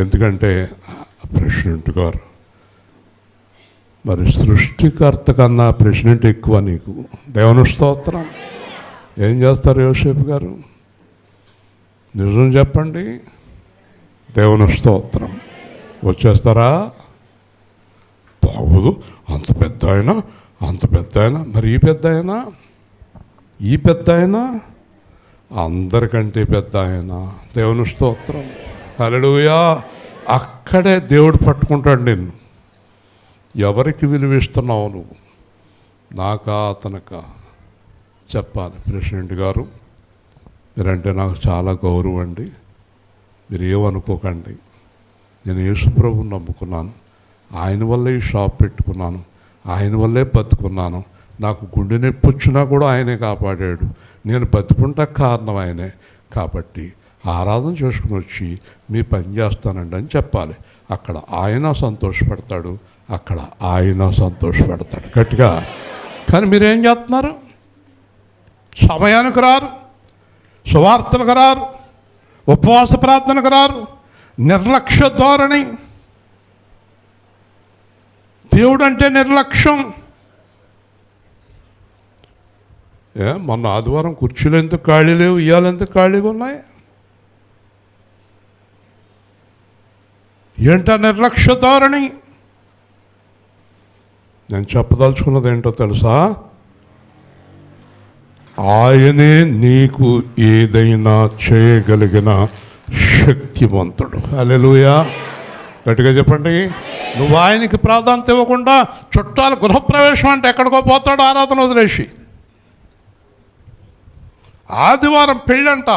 ఎందుకంటే ప్రెసిడెంట్ గారు, మరి సృష్టికర్త కన్నా ప్రెసిడెంట్ ఎక్కువ నీకు. దేవుని స్తోత్రం. ఏం చేస్తారు యోసేపు గారు? నిజం చెప్పండి. దేవుని స్తోత్రం. వచ్చేస్తారా? బాగోదు, అంత పెద్ద ఆయన, మరి ఈ పెద్ద ఆయన అందరికంటే పెద్ద ఆయన. దేవుని స్తోత్రం. హల్లెలూయా. అక్కడే దేవుడు పట్టుకుంటాడు నిన్ను. ఎవరికి విలువిస్తున్నావు నువ్వు? నాకా అతనకా చెప్పాలి. ప్రెసిడెంట్ గారు, మీరంటే నాకు చాలా గౌరవం అండి, మీరు ఏమనుకోకండి. నేను యేసుప్రభుని నమ్ముకున్నాను, ఆయన వల్లే ఈ షాప్ పెట్టుకున్నాను, ఆయన వల్లే బతుకున్నాను, నాకు గుండె నొప్పి వచ్చినా కూడా ఆయనే కాపాడాడు, నేను బతుకుంటా కారణం ఆయనే, కాబట్టి ఆరాధన చేసుకుని వచ్చి మీ పని చేస్తానండి అని చెప్పాలి. అక్కడ ఆయన సంతోషపెడతాడు, అక్కడ ఆయన సంతోషపెడతాడు గట్టిగా. కానీ మీరేం చేస్తున్నారు? సమయానికి రారు, సువార్తలకు రారు, ఉపవాస ప్రార్థనకు రారు, నిర్లక్ష్య ధోరణి. దేవుడు అంటే నిర్లక్ష్యం. మొన్న ఆదివారం కుర్చీలు ఎందుకు ఖాళీ లేవు, ఇవాళ ఎందుకు ఖాళీగా ఉన్నాయి? ఏంటో నిర్లక్ష్య ధోరణి. నేను చెప్పదలుచుకున్నది ఏంటో తెలుసా? ఆయనే నీకు ఏదైనా చేయగలిగిన శక్తివంతుడు. హల్లెలూయా, గట్టిగా చెప్పండి. నువ్వు ఆయనకి ప్రాధాన్యత ఇవ్వకుండా చుట్టాలు గృహప్రవేశం అంటే ఎక్కడికో పోతాడు ఆరాధన వదిలేసి. ఆదివారం పెళ్ళంట,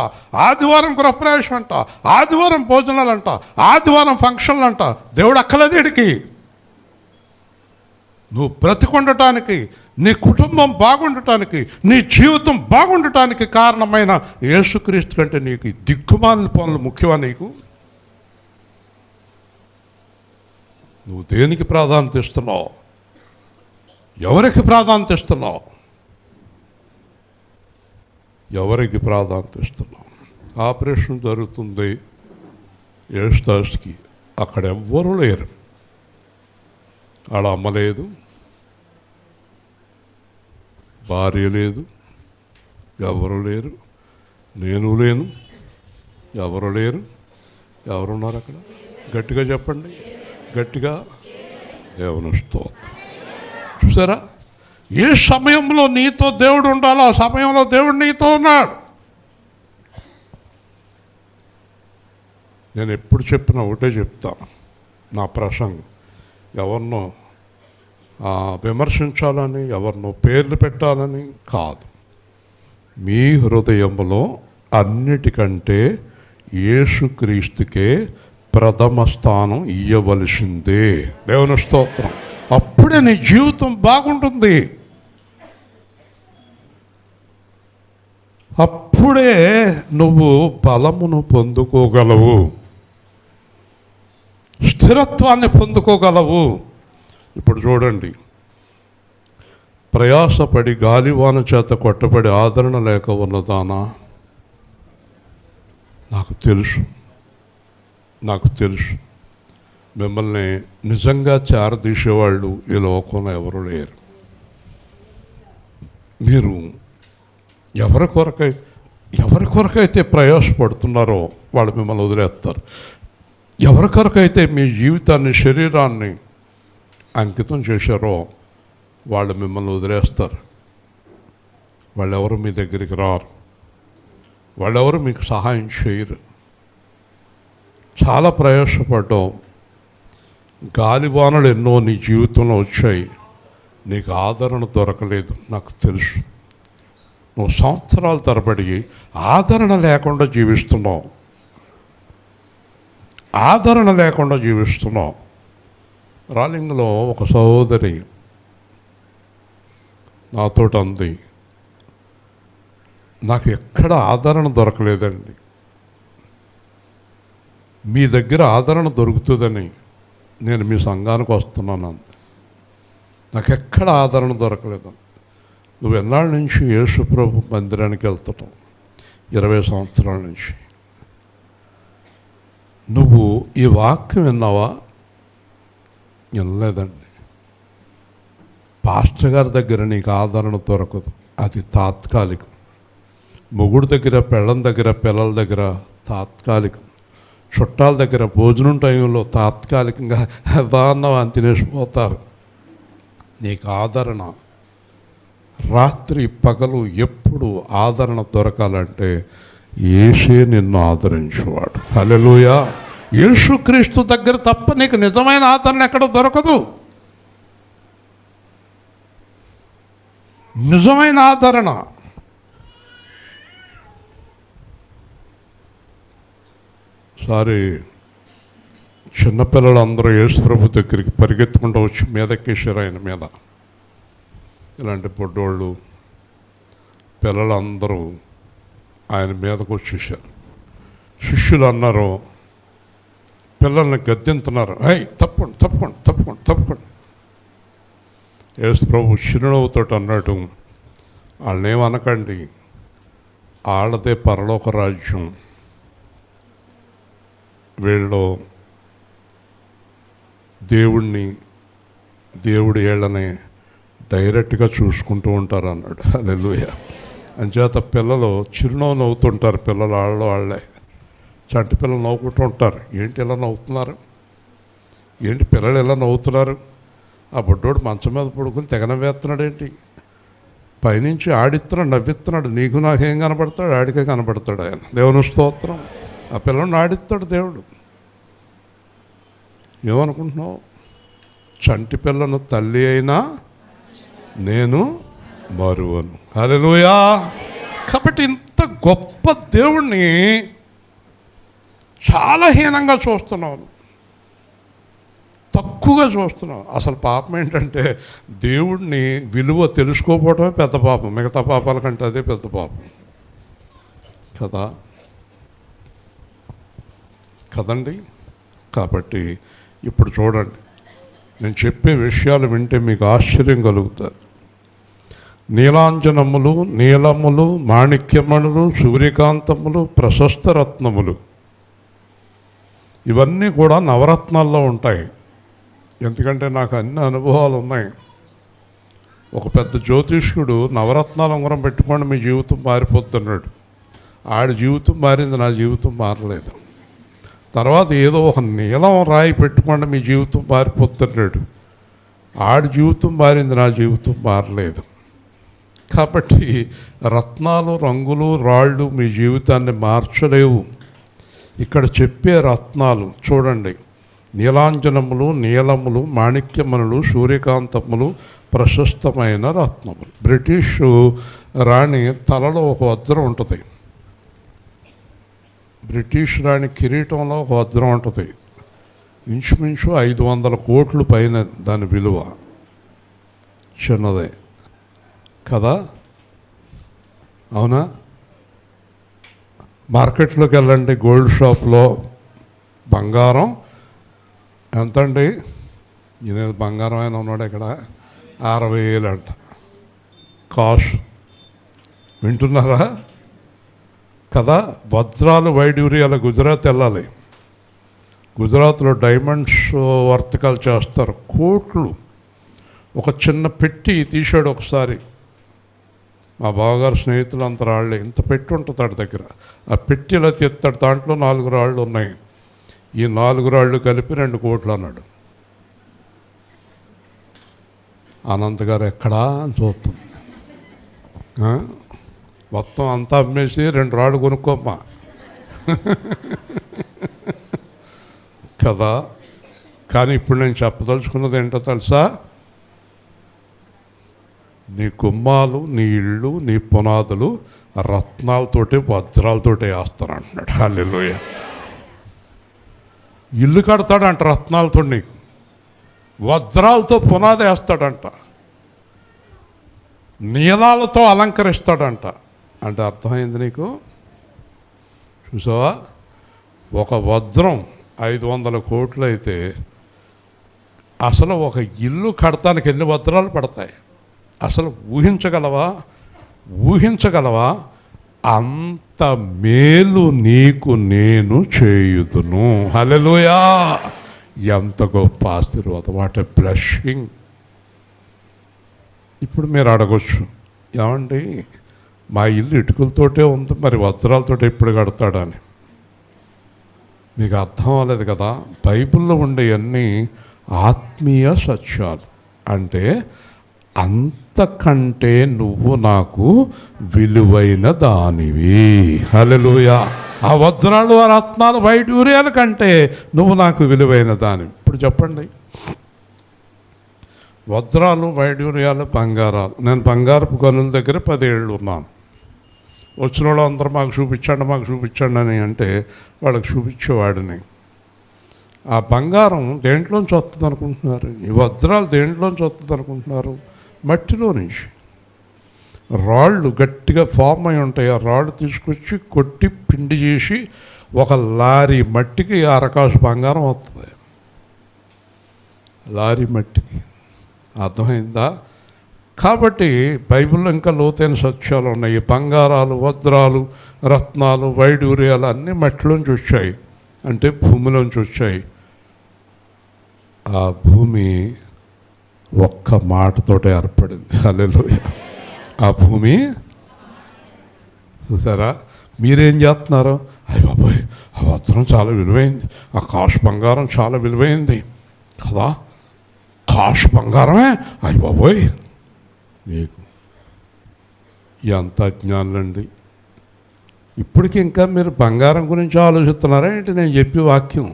ఆదివారం గృహప్రవేశం అంట, ఆదివారం భోజనాలంట, ఆదివారం ఫంక్షన్లు అంట. దేవుడు అక్కలేదు వీడికి. నువ్వు బ్రతికుండటానికి, నీ కుటుంబం బాగుండటానికి, నీ జీవితం బాగుండటానికి కారణమైన యేసుక్రీస్తు కంటే నీకు ఈ దిక్కుమాలిన పనులు ముఖ్యమా? నీకు నువ్వు దేనికి ప్రాధాన్యత ఇస్తున్నావు? ఎవరికి ప్రాధాన్యత ఇస్తున్నావు? ఎవరికి ప్రాధాన్యత ఇస్తున్నావు? ఆపరేషన్ జరుగుతుంది యేసుదాస్కి, అక్కడ ఎవ్వరూ లేరు. ఆడ అమ్మ లేదు, భార్య లేదు, ఎవరు లేరు, నేను లేను, ఎవరు లేరు. ఎవరున్నారు అక్కడ? గట్టిగా చెప్పండి, గట్టిగా. దేవుని స్తోత్రం. చూసారా? ఏ సమయంలో నీతో దేవుడు ఉండాలో ఆ సమయంలో దేవుడు నీతో ఉన్నాడు. నేను ఎప్పుడు చెప్పినా ఒకటే చెప్తాను నా ప్రసంగం. ఎవరినో విమర్శించాలని, ఎవరినో పేర్లు పెట్టాలని కాదు. మీ హృదయంలో అన్నిటికంటే యేసుక్రీస్తుకే ప్రథమ స్థానం ఇయ్యవలసిందే. దేవుని స్తోత్రం. అప్పుడే నీ జీవితం బాగుంటుంది. అప్పుడే నువ్వు బలమును పొందుకోగలవు, స్థిరత్వాన్ని పొందుకోగలవు. ఇప్పుడు చూడండి, ప్రయాసపడి గాలివాన చేత కొట్టబడి ఆదరణ లేక ఉన్నదానా? నాకు తెలుసు మిమ్మల్ని నిజంగా చేరదీసేవాళ్ళు ఈ లోకంలో ఎవరు లేరు. మీరు ఎవరి కొరకైతే ప్రయాసపడుతున్నారో వాళ్ళు మిమ్మల్ని వదిలేస్తారు. ఎవరి కొరకైతే మీ జీవితాన్ని, శరీరాన్ని అంకితం చేశారో వాళ్ళు మిమ్మల్ని వదిలేస్తారు. వాళ్ళెవరు మీ దగ్గరికి రారు, వాళ్ళెవరు మీకు సహాయం చేయరు. చాలా ప్రయాసపడ్డావు, గాలివానలు ఎన్నో నీ జీవితంలో వచ్చాయి, నీకు ఆదరణ దొరకలేదు. నాకు తెలుసు. నువ్వు సంవత్సరాల తరబడి ఆదరణ లేకుండా జీవిస్తున్నావు. రాలింగ్లో ఒక సహోదరి నాతో అంది, నాకు ఎక్కడ ఆదరణ దొరకలేదండి, మీ దగ్గర ఆదరణ దొరుకుతుందని నేను మీ సంఘానికి వస్తున్నాను అంది. నాకు ఎక్కడ ఆదరణ దొరకలేదు. నువ్వు ఎన్నాళ్ళ నుంచి యేసుప్రభు మందిరానికి వెళ్తున్నావు? 20 సంవత్సరాల నుంచి. నువ్వు ఈ వాక్యం విన్నావా? వినలేదండి. పాస్టర్ గారి దగ్గర నీకు ఆదరణ దొరకదు, అది తాత్కాలికం. మొగుడు దగ్గర, పెళ్ళం దగ్గర, పిల్లల దగ్గర తాత్కాలికం. చుట్టాల దగ్గర భోజనం టైంలో తాత్కాలికంగా బాగున్నావా అని తినేసిపోతారు. నీకు ఆదరణ రాత్రి పగలు ఎప్పుడు ఆదరణ దొరకాలంటే యేసే నిన్ను ఆదరించేవాడు. హల్లెలూయా. యేసుక్రీస్తు దగ్గర తప్ప నీకు నిజమైన ఆదరణ ఎక్కడ దొరకదు. నిజమైన ఆదరణ. సారీ చిన్నపిల్లలందరూ యేసు ప్రభు దగ్గరికి పరిగెత్తుకుంటూ వచ్చి మీదెక్కేశారు ఆయన మీద. ఇలాంటి పొడ్డోళ్ళు పిల్లలందరూ ఆయన మీదకు వచ్చేసారు. శిష్యులు అన్నారు, పిల్లల్ని గద్దింతున్నారు, అయ్ తప్పకుండా తప్పకుండా తప్పకుండా తప్పకుండా. యేసు ప్రభు చిరునవ్వుతో అన్నాడు, వాళ్ళనేమనకండి, వాళ్ళదే పరలోక రాజ్యం. వీళ్ళు దేవుడి ఏళ్ళని డైరెక్ట్గా చూసుకుంటూ ఉంటారు అన్నాడు. హల్లెలూయా. అంచేత పిల్లలు చిరునవ్వు నవ్వుతుంటారు. పిల్లలు వాళ్ళే చంటి పిల్లలు నవ్వుకుంటూ ఉంటారు. ఏంటి ఇలా నవ్వుతున్నారు, ఏంటి పిల్లలు ఎలా నవ్వుతున్నారు, ఆ బుడ్డోడు మంచం మీద పడుకుని తెగ నవ్వేస్తున్నాడు ఏంటి, పైనుంచి ఆడిస్తున్నాడు, నవ్విస్తున్నాడు, నీకు నాకేం కనపడతాడు, ఆడికే కనపడతాడు ఆయన. దేవుని స్తోత్రం. ఆ పిల్లని ఆడిస్తాడు దేవుడు. ఏమనుకుంటున్నావు? చంటి పిల్లను తల్లి అయినా నేను మరువను. హల్లెలూయా. కాబట్టి ఇంత గొప్ప దేవుణ్ణి చాలా హీనంగా చూస్తున్నాను, తక్కువగా చూస్తున్నాను. అసలు పాపం ఏంటంటే దేవుడిని విలువ తెలుసుకోకపోవడమే పెద్ద పాపం. మిగతా పాపాల కంటే అదే పెద్ద పాపం కదండి. కాబట్టి ఇప్పుడు చూడండి, నేను చెప్పే విషయాలు వింటే మీకు ఆశ్చర్యం కలుగుతుంది. నీలాంజనములు, నీలములు, మాణిక్యమణులు, సూర్యకాంతములు, ప్రశస్త రత్నములు, ఇవన్నీ కూడా నవరత్నాల్లో ఉంటాయి. ఎందుకంటే నాకు అన్ని అనుభవాలు ఉన్నాయి. ఒక పెద్ద జ్యోతిష్కుడు నవరత్నాల ఉంగరం పెట్టుకోండి మీ జీవితం మారిపోతున్నాడు. ఆడి జీవితం మారింది, నా జీవితం మారలేదు. తర్వాత ఏదో ఒక నీలం రాయి పెట్టుకోండి మీ జీవితం మారిపోతున్నాడు. ఆడి జీవితం మారింది, నా జీవితం మారలేదు. కాబట్టి రత్నాలు, రంగులు, రాళ్ళు మీ జీవితాన్ని మార్చలేవు. ఇక్కడ చెప్పే రత్నాలు చూడండి, నీలాంజనములు, నీలములు, మాణిక్యమణులు, సూర్యకాంతములు, ప్రశస్తమైన రత్నములు. బ్రిటిషు రాణి తలలో ఒక వజ్రం ఉంటుంది. బ్రిటిష్ రాణి కిరీటంలో ఒక వజ్రం ఉంటుంది. ఇంచుమించు 500 కోట్లు పైన దాని విలువ. చిన్నదే కదా, అవునా? మార్కెట్లోకి వెళ్ళండి, గోల్డ్ షాప్లో బంగారం ఎంతండి? నేను బంగారం ఆయన ఉన్నాడు ఇక్కడ, 60,000 అంట కాస్ట్. వింటున్నారా కదా? వజ్రాలు, వైడూర్యాల గుజరాత్ వెళ్ళాలి. గుజరాత్లో డైమండ్స్ వర్తకాలు చేస్తారు, కోట్లు. ఒక చిన్న పెట్టి తీశాడు ఒకసారి, మా బావగారు స్నేహితులు అంత రాళ్ళే, ఇంత పెట్టి ఉంటుంది వాడి దగ్గర. ఆ పెట్టి ఇలా తెస్తాడు, దాంట్లో 4 రాళ్ళు ఉన్నాయి. ఈ 4 రాళ్ళు కలిపి 2 కోట్లు అన్నాడు. అనంత్ గారు ఎక్కడా అని చూస్తుంది. మొత్తం అంతా అమ్మేసి 2 రాళ్ళు కొనుక్కోమ్మా కదా. కానీ ఇప్పుడు నేను చెప్పదలుచుకున్నది ఏంటో తెలుసా? నీ గుమ్మాలు, నీ ఇళ్ళు, నీ పునాదులు రత్నాలతోటి, వజ్రాలతోటి వేస్తాను అంటున్నాడు. హల్లెలూయా. ఇల్లు కడతాడంట రత్నాలతో, నీకు వజ్రాలతో పునాది వేస్తాడంట, నీలాలతో అలంకరిస్తాడంట. అంటే అర్థమైంది నీకు? చూసావా? ఒక వజ్రం 500 కోట్లు అయితే అసలు ఒక ఇల్లు కడతానికి ఎన్ని వజ్రాలు పడతాయి? అసలు ఊహించగలవా? అంత మేలు నీకు నేను చేయుదును. హల్లెలూయా. ఎంత గొప్ప ఆశీర్వాదం, వాట్ ఎ బ్లెస్సింగ్. ఇప్పుడు మీరు అడగొచ్చు, ఏమండి మా ఇల్లు ఇటుకలతోటే ఉంది, మరి వజ్రాలతోటి ఎప్పుడు కడతాడని. మీకు అర్థం అవ్వలేదు కదా. బైబిల్లో ఉండే అన్నీ ఆత్మీయ సత్యాలు. అంటే అంతకంటే నువ్వు నాకు విలువైన దానివి. హల్లెలూయా. ఆ వజ్రాలు, ఆ రత్నాలు, వైడూర్యాల కంటే నువ్వు నాకు విలువైన దానివి. ఇప్పుడు చెప్పండి, వజ్రాలు, వైడూర్యాలు, బంగారాలు. నేను బంగారపు గనుల దగ్గర 10 ఏళ్ళు ఉన్నాను. వచ్చిన వాళ్ళు అందరూ మాకు చూపించండి అని అంటే వాళ్ళకి చూపించేవాడిని. ఆ బంగారం దేంట్లోంచి వస్తుంది అనుకుంటున్నారు? ఈ వజ్రాలు దేంట్లోంచి వస్తుంది అనుకుంటున్నారు? మట్టిలో నుంచి. రాళ్ళు గట్టిగా ఫామ్ అయి ఉంటాయి. ఆ రాళ్ళు తీసుకొచ్చి కొట్టి పిండి చేసి ఒక లారీ మట్టికి అరకాసు బంగారం వస్తుంది. లారీ మట్టికి. అర్థమైందా? కాబట్టి బైబిల్లో ఇంకా లోతైన సత్యాలు ఉన్నాయి. బంగారాలు, వజ్రాలు, రత్నాలు, వైడూర్యాలు అన్నీ మట్టిలోంచి వచ్చాయి, అంటే భూమిలోంచి వచ్చాయి. ఆ భూమి ఒక్క మాటతోటే ఏర్పడింది. హల్లెలూయా. ఆ భూమి చూసారా? మీరేం చేస్తున్నారు? అయ్య బాబోయ్, ఆ వజ్రం చాలా విలువైంది, ఆ కాష్ బంగారం చాలా విలువైంది కదా, కాష్ బంగారమే, అయ్య బాబోయ్. మీకు ఎంత అజ్ఞానులండి. ఇప్పటికి ఇంకా మీరు బంగారం గురించి ఆలోచిస్తున్నారా ఏంటి నేను చెప్పే వాక్యం?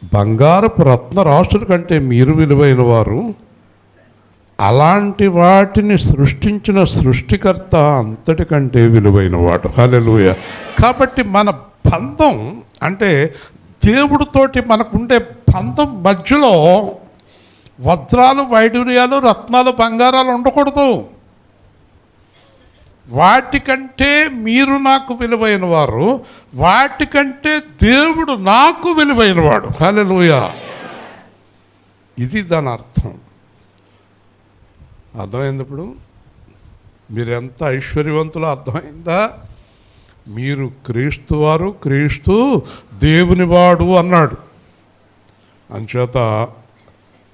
బంగారపు రత్న రాసుల కంటే మీరు విలువైన వారు. అలాంటి వాటిని సృష్టించిన సృష్టికర్త అంతటికంటే విలువైన వాడు. హల్లెలూయా. కాబట్టి మన బంధం అంటే దేవుడితోటి మనకుండే బంధం మధ్యలో వజ్రాలు, వైడూర్యాలు, రత్నాలు, బంగారాలు ఉండకూడదు. వాటికంటే మీరు నాకు విలువైన వారు, వాటికంటే దేవుడు నాకు విలువైన వాడు. హల్లెలూయా. ఇది దాని అర్థం. అర్థమైంది? ఇప్పుడు మీరు ఎంత ఐశ్వర్యవంతులో అర్థమైందా? మీరు క్రీస్తు వారు, క్రీస్తు దేవుని వాడు అన్నాడు. అంచేత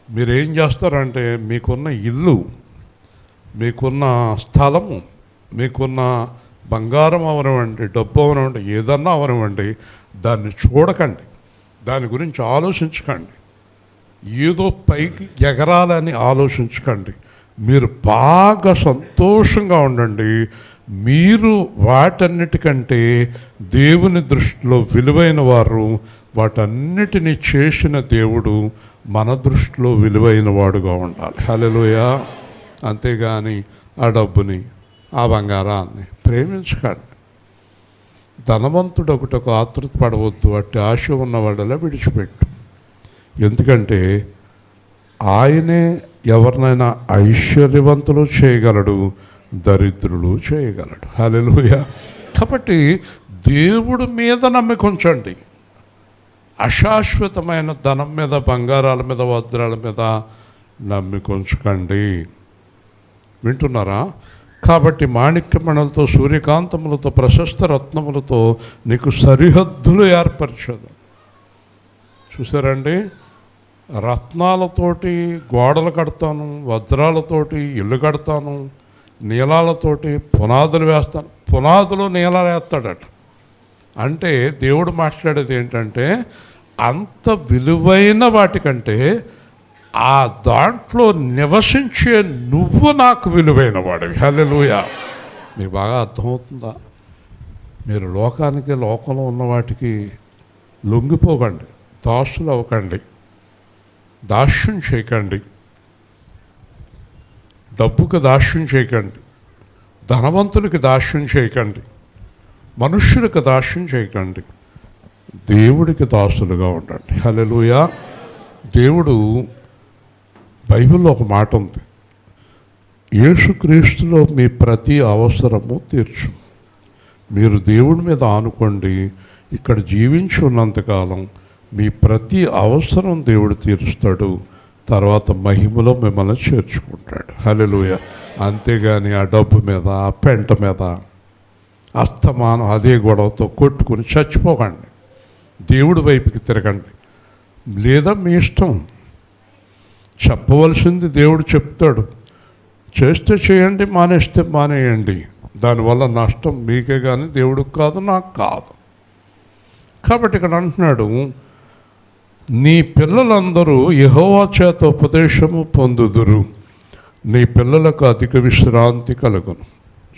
మీరేం చేస్తారంటే మీకున్న ఇల్లు, మీకున్న స్థలము, మీకున్న బంగారం అవనివ్వండి, డబ్బు అవనివ్వండి, ఏదన్నా అవనివ్వండి, దాన్ని చూడకండి, దాని గురించి ఆలోచించకండి, ఏదో పైకి ఎగరాలని ఆలోచించకండి. మీరు బాగా సంతోషంగా ఉండండి. మీరు వాటన్నిటికంటే దేవుని దృష్టిలో విలువైన వారు. వాటన్నిటినీ చేసిన దేవుడు మన దృష్టిలో విలువైన వాడుగా ఉండాలి. హల్లెలూయా. అంతేగాని ఆ డబ్బుని, ఆ బంగారాన్ని ప్రేమించకండి. ధనవంతుడు ఒకటొక ఆతృత పడవద్దు, అట్టి ఆశ ఉన్నవాడలా విడిచిపెట్టు. ఎందుకంటే ఆయనే ఎవరినైనా ఐశ్వర్యవంతులు చేయగలడు, దరిద్రులు చేయగలడు. హల్లెలూయా. కాబట్టి దేవుడి మీద నమ్మిక ఉంచండి. అశాశ్వతమైన ధనం మీద, బంగారాల మీద, వజ్రాల మీద నమ్మిక ఉంచకండి. వింటున్నారా? కాబట్టి మాణిక్యమణులతో, సూర్యకాంతములతో, ప్రశస్త రత్నములతో నీకు సరిహద్దులు ఏర్పరచదు. చూసారండి? రత్నాలతోటి గోడలు కడతాను, వజ్రాలతోటి ఇల్లు కడతాను, నీలాలతోటి పునాదులు వేస్తాను. పునాదులు నీలాలు వేస్తాడట. అంటే దేవుడు మాట్లాడేది ఏంటంటే అంత విలువైన వాటికంటే ఆ దాంట్లో నివసించే నువ్వు నాకు విలువైన వాడివి. హల్లెలూయా. మీకు బాగా అర్థమవుతుందా? మీరు లోకానికి, లోకంలో ఉన్న వాటికి లొంగిపోకండి, దాసులు అవ్వకండి, దాస్యం చేయకండి, డబ్బుకి దాస్యం చేయకండి, ధనవంతులకి దాస్యం చేయకండి, మనుష్యులకు దాస్యం చేయకండి, దేవుడికి దాసులుగా ఉండండి. హల్లెలూయా. దేవుడు బైబిల్లో ఒక మాట ఉంది, యేసుక్రీస్తులో మీ ప్రతి అవసరము తీర్చు. మీరు దేవుడి మీద ఆనుకోండి. ఇక్కడ జీవించి ఉన్నంతకాలం మీ ప్రతి అవసరం దేవుడు తీరుస్తాడు. తర్వాత మహిమలో మిమ్మల్ని చేర్చుకుంటాడు. హల్లెలూయా. అంతేగాని ఆ డబ్బు మీద, ఆ పెంట మీద అస్తమానం అదే గొడవతో కొట్టుకుని చచ్చిపోకండి. దేవుడి వైపుకి తిరగండి. లేదా మీ ఇష్టం, చెప్పవలసింది దేవుడు చెప్తాడు. చేస్తే చేయండి, మానేస్తే మానేయండి. దానివల్ల నష్టం మీకే కానీ దేవుడికి కాదు, నాకు కాదు. కాబట్టి ఇక్కడ అంటున్నాడు, నీ పిల్లలందరూ యెహోవా చేత ఉపదేశము పొందుదురు, నీ పిల్లలకు అధిక విశ్రాంతి కలుగును.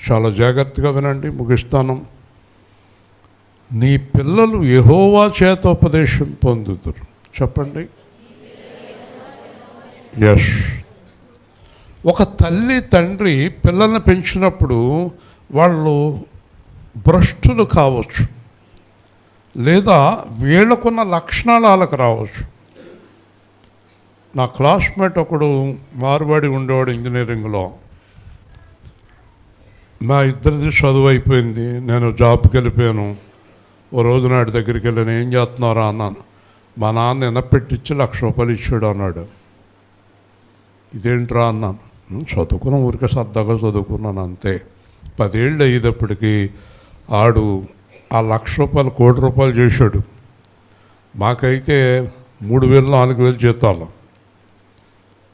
చాలా జాగ్రత్తగా వినండి, ముగిస్తాను. నీ పిల్లలు యెహోవా చేత ఉపదేశం పొందుదురు. చెప్పండి. ఎస్. ఒక తల్లి, తండ్రి పిల్లల్ని పెంచినప్పుడు వాళ్ళు భ్రష్టులు కావచ్చు, లేదా వీళ్ళకున్న లక్షణాలు వాళ్ళకి రావచ్చు. నా క్లాస్మేట్ ఒకడు మార్వాడి ఉండేవాడు ఇంజనీరింగ్లో. మా ఇద్దరిది చదువు అయిపోయింది, నేను జాబ్కి వెళ్ళిపోయాను. ఓ రోజు నాటి దగ్గరికి వెళ్ళాను, ఏం చేస్తున్నారా అన్నాను. మా నాన్న ఎనపెట్టించి ₹1,00,000 ఇచ్చాడు అన్నాడు. ఇదేంట్రా అన్నాను. చదువుకున్న ఊరికే సరదాగా చదువుకున్నాను అంతే. 10 ఏళ్ళు అయ్యేటప్పటికి ఆడు ఆ ₹1,00,000 ₹1,00,00,000 చేశాడు. మాకైతే 3,000 4,000 జీతాలు.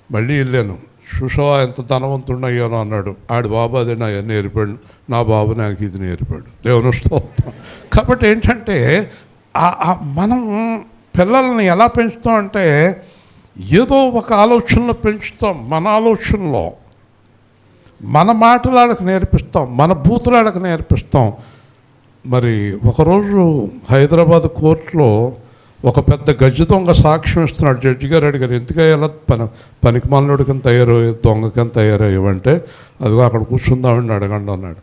మళ్ళీ వెళ్ళాను, చూసావా ఎంత ధనవంతుడు అయ్యాను అన్నాడు. ఆడి బాబు అదే నా నేర్పాడు, నా బాబు నాకు ఇది నేర్పాడు. దేవుని స్తోత్రం. కాబట్టి ఏంటంటే మనం పిల్లల్ని ఎలా పెంచుతాం అంటే ఏదో ఒక ఆలోచనలో పెంచుతాం. మన ఆలోచనలో మన మాటలు వాళ్ళకి నేర్పిస్తాం, మన బూతులు వాళ్ళకి నేర్పిస్తాం. మరి ఒకరోజు హైదరాబాద్ కోర్టులో ఒక పెద్ద గజ్జి దొంగ సాక్ష్యం ఇస్తున్నాడు. జడ్జి గారు అడిగారు, ఎందుకయ్యేలా పనికి మాలినోడి కింద తయారయ్యే దొంగ కింద తయారయ్యేవంటే, అదిగో అక్కడ కూర్చుందామని అడగండి అన్నాడు.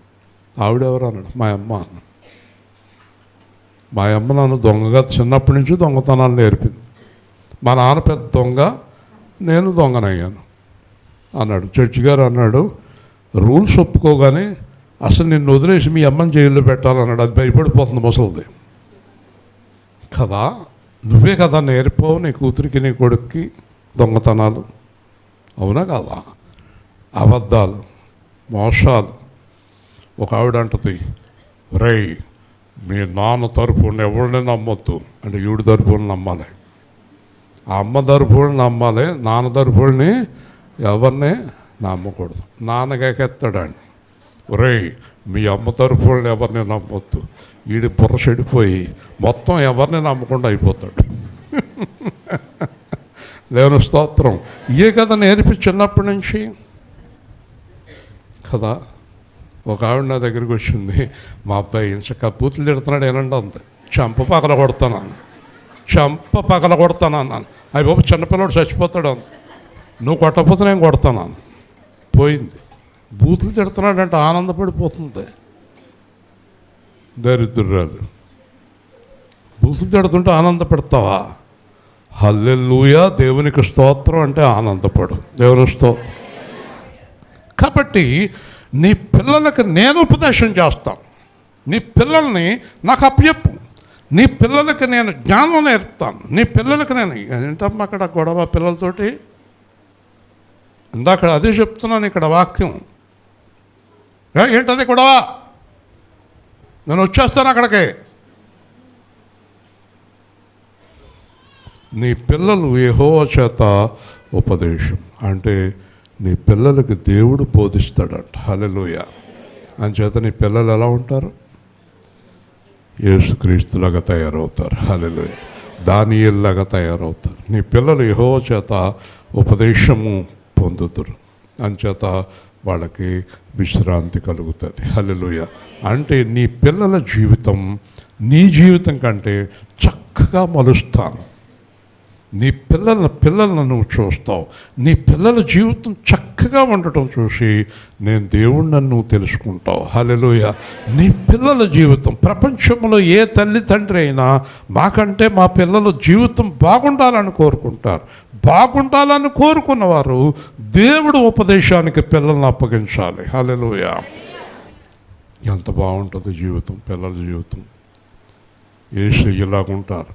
ఆవిడెవరు అన్నాడు. మా అమ్మ. మా అమ్మ నన్ను దొంగగా చిన్నప్పటి నుంచి దొంగతనాలు నేర్పింది. మా నాన్న పెద్ద దొంగ, నేను దొంగనయ్యాను అన్నాడు. జడ్జి గారు అన్నాడు, రూల్స్ ఒప్పుకోగానే అసలు నిన్ను వదిలేసి మీ అమ్మని జైల్లో పెట్టాలన్నాడు. అది భయపడిపోతుంది ముసలిది కదా. నువ్వే కదా నేర్పావు నీ కూతురికి నీ కొడుక్కి దొంగతనాలు, అవునా కదా? అబద్ధాలు, మోసాలు. ఒక ఆవిడ అంటది, రేయ్ మీ నాన్న తరపున ఎవరిని నమ్మొద్దు అంటే ఈవిడ తరపుని నమ్మాలి, ఆ అమ్మ తరపుని నమ్మాలి, నాన్న తరపుని ఎవరిని నమ్మకూడదు. నాన్నగాకెత్తాడండి, రేయ్ మీ అమ్మ తరపుని ఎవరిని నమ్మొద్దు. వీడి బుర్ర చెడిపోయి మొత్తం ఎవరిని నమ్మకుండా అయిపోతాడు. దేవుని స్తోత్రం. ఇయే కదా నేర్పి చిన్నప్పటి నుంచి కదా. ఒక ఆవిడ నా దగ్గరికి వచ్చింది, మా అబ్బాయి ఇంచక బూతులు తిడుతున్నాడు ఏనండి అంతే. చెంప పగల కొడతాను, చెంప పగల కొడతాను అన్నాను. అవి బాబు చిన్నపిల్లడు చచ్చిపోతాడు అంది. నువ్వు కొట్టకపోతే నేను కొడతాను. పోయింది. బూతులు తిడుతున్నాడంటే ఆనందపడిపోతుంది. దరిద్రురాలు. బూతులు తిడుతుంటే ఆనందపడతావా? హల్లెలూయా, దేవునికి స్తోత్రం అంటే ఆనందపడు. దేవుని స్తోత్రం. కాబట్టి నీ పిల్లలకు నేను ఉపదేశం చేస్తాను. నీ పిల్లల్ని నాకు అప్పచెప్పు. నీ పిల్లలకి నేను జ్ఞానం నేర్పుతాను. నీ పిల్లలకి నేను ఏంటమ్మా అక్కడ గొడవ పిల్లలతోటి? ఇందాక అదే చెప్తున్నాను ఇక్కడ వాక్యం. ఏంటది గొడవ? నేను వచ్చేస్తాను అక్కడికి. నీ పిల్లలు యెహోవా చేత ఉపదేశం అంటే నీ పిల్లలకి దేవుడు బోధిస్తాడట. హల్లెలూయా. అంచేత నీ పిల్లలు ఎలా ఉంటారు? యేసుక్రీస్తులాగా తయారవుతారు. హల్లెలూయా. దానియేలులాగా తయారవుతారు. నీ పిల్లలు యెహోవా చేత ఉపదేశము పొందుతారు. అంచేత వాళ్ళకి విశ్రాంతి కలుగుతుంది. హల్లెలూయా. అంటే నీ పిల్లల జీవితం నీ జీవితం కంటే చక్కగా మలుస్తాను. నీ పిల్లలను నువ్వు చూస్తావు. నీ పిల్లల జీవితం చక్కగా ఉండటం చూసి నేను దేవుణ్ణి నువ్వు తెలుసుకుంటావు. హల్లెలూయా. నీ పిల్లల జీవితం, ప్రపంచంలో ఏ తల్లి తండ్రి అయినా మాకంటే మా పిల్లల జీవితం బాగుండాలని కోరుకుంటారు. బాగుండాలని కోరుకున్నవారు దేవుడు ఉపదేశానికి పిల్లల్ని అప్పగించాలి. హల్లెలూయా. ఎంత బాగుంటుంది జీవితం, పిల్లల జీవితం. యేసయ్యలాగుంటారు.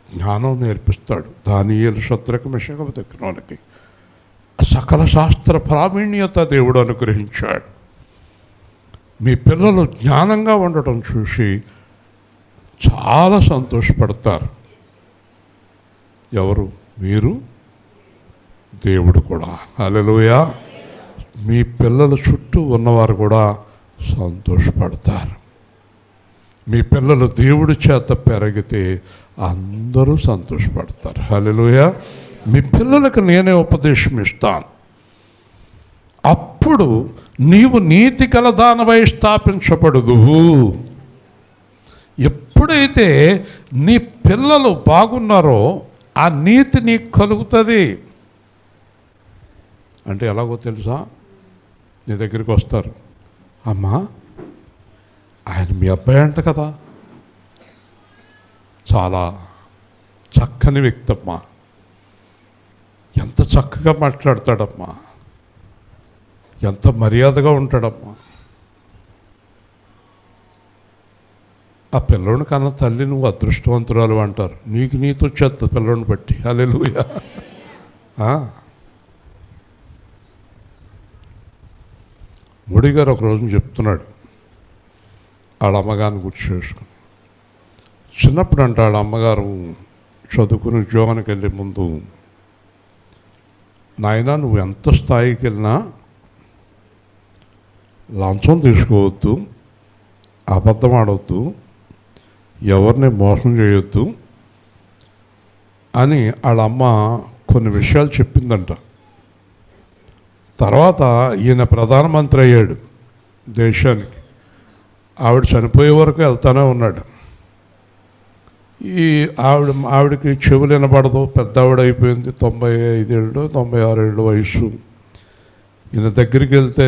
జ్ఞానం నేర్పిస్తాడు. దానియేలు, శద్రకు, మెషకు దగ్గర వాళ్ళకి సకల శాస్త్ర ప్రావీణ్యత దేవుడు అనుగ్రహించాడు. మీ పిల్లలు జ్ఞానంగా ఉండటం చూసి చాలా సంతోషపడతారు. ఎవరు? మీరు, దేవుడు కూడా. హల్లెలూయా. మీ పిల్లల చుట్టూ ఉన్నవారు కూడా సంతోషపడతారు. మీ పిల్లలు దేవుడి చేత పెరిగితే అందరూ సంతోషపడతారు. హల్లెలూయా. మీ పిల్లలకు నేనే ఉపదేశం ఇస్తాను. అప్పుడు నీవు నీతి గల దానవై స్థాపించబడుదువు. ఎప్పుడైతే నీ పిల్లలు బాగున్నారో ఆ నీతి నీకు కలుగుతుంది. అంటే ఎలాగో తెలుసా? నీ దగ్గరికి వస్తారు, అమ్మా ఆయన మీ అబ్బాయి అంట కదా, చాలా చక్కని వ్యక్తి అమ్మా. ఎంత చక్కగా మాట్లాడతాడమ్మా, ఎంత మర్యాదగా ఉంటాడమ్మా. ఆ పిల్లోని కన్నా తల్లి నువ్వు అదృష్టవంతురాలు అంటారు. నీతో వచ్చేస్తుంది పిల్లోని బట్టి. హల్లెలూయా. మోడీ గారు ఒక రోజు చెప్తున్నాడు, వాళ్ళ అమ్మగారిని గుర్తు చేసుకుని. చిన్నప్పుడు అంటే వాళ్ళ అమ్మగారు చదువుకుని ఉద్యోగానికి వెళ్ళే ముందు, నాయనా నువ్వు ఎంత స్థాయికి వెళ్ళినా లంచం తీసుకోవద్దు, అబద్ధం ఆడవద్దు, ఎవరిని మోసం చేయొద్దు అని వాళ్ళ అమ్మ కొన్ని విషయాలు చెప్పిందంట. తర్వాత ఈయన ప్రధానమంత్రి అయ్యాడు దేశానికి. ఆవిడ చనిపోయే వరకు వెళ్తానే ఉన్నాడు. ఆవిడకి చెవులు వినబడదు, పెద్ద ఆవిడ అయిపోయింది, 95 ఏళ్ళు 96 ఏళ్ళు వయసు. ఈయన దగ్గరికి వెళ్తే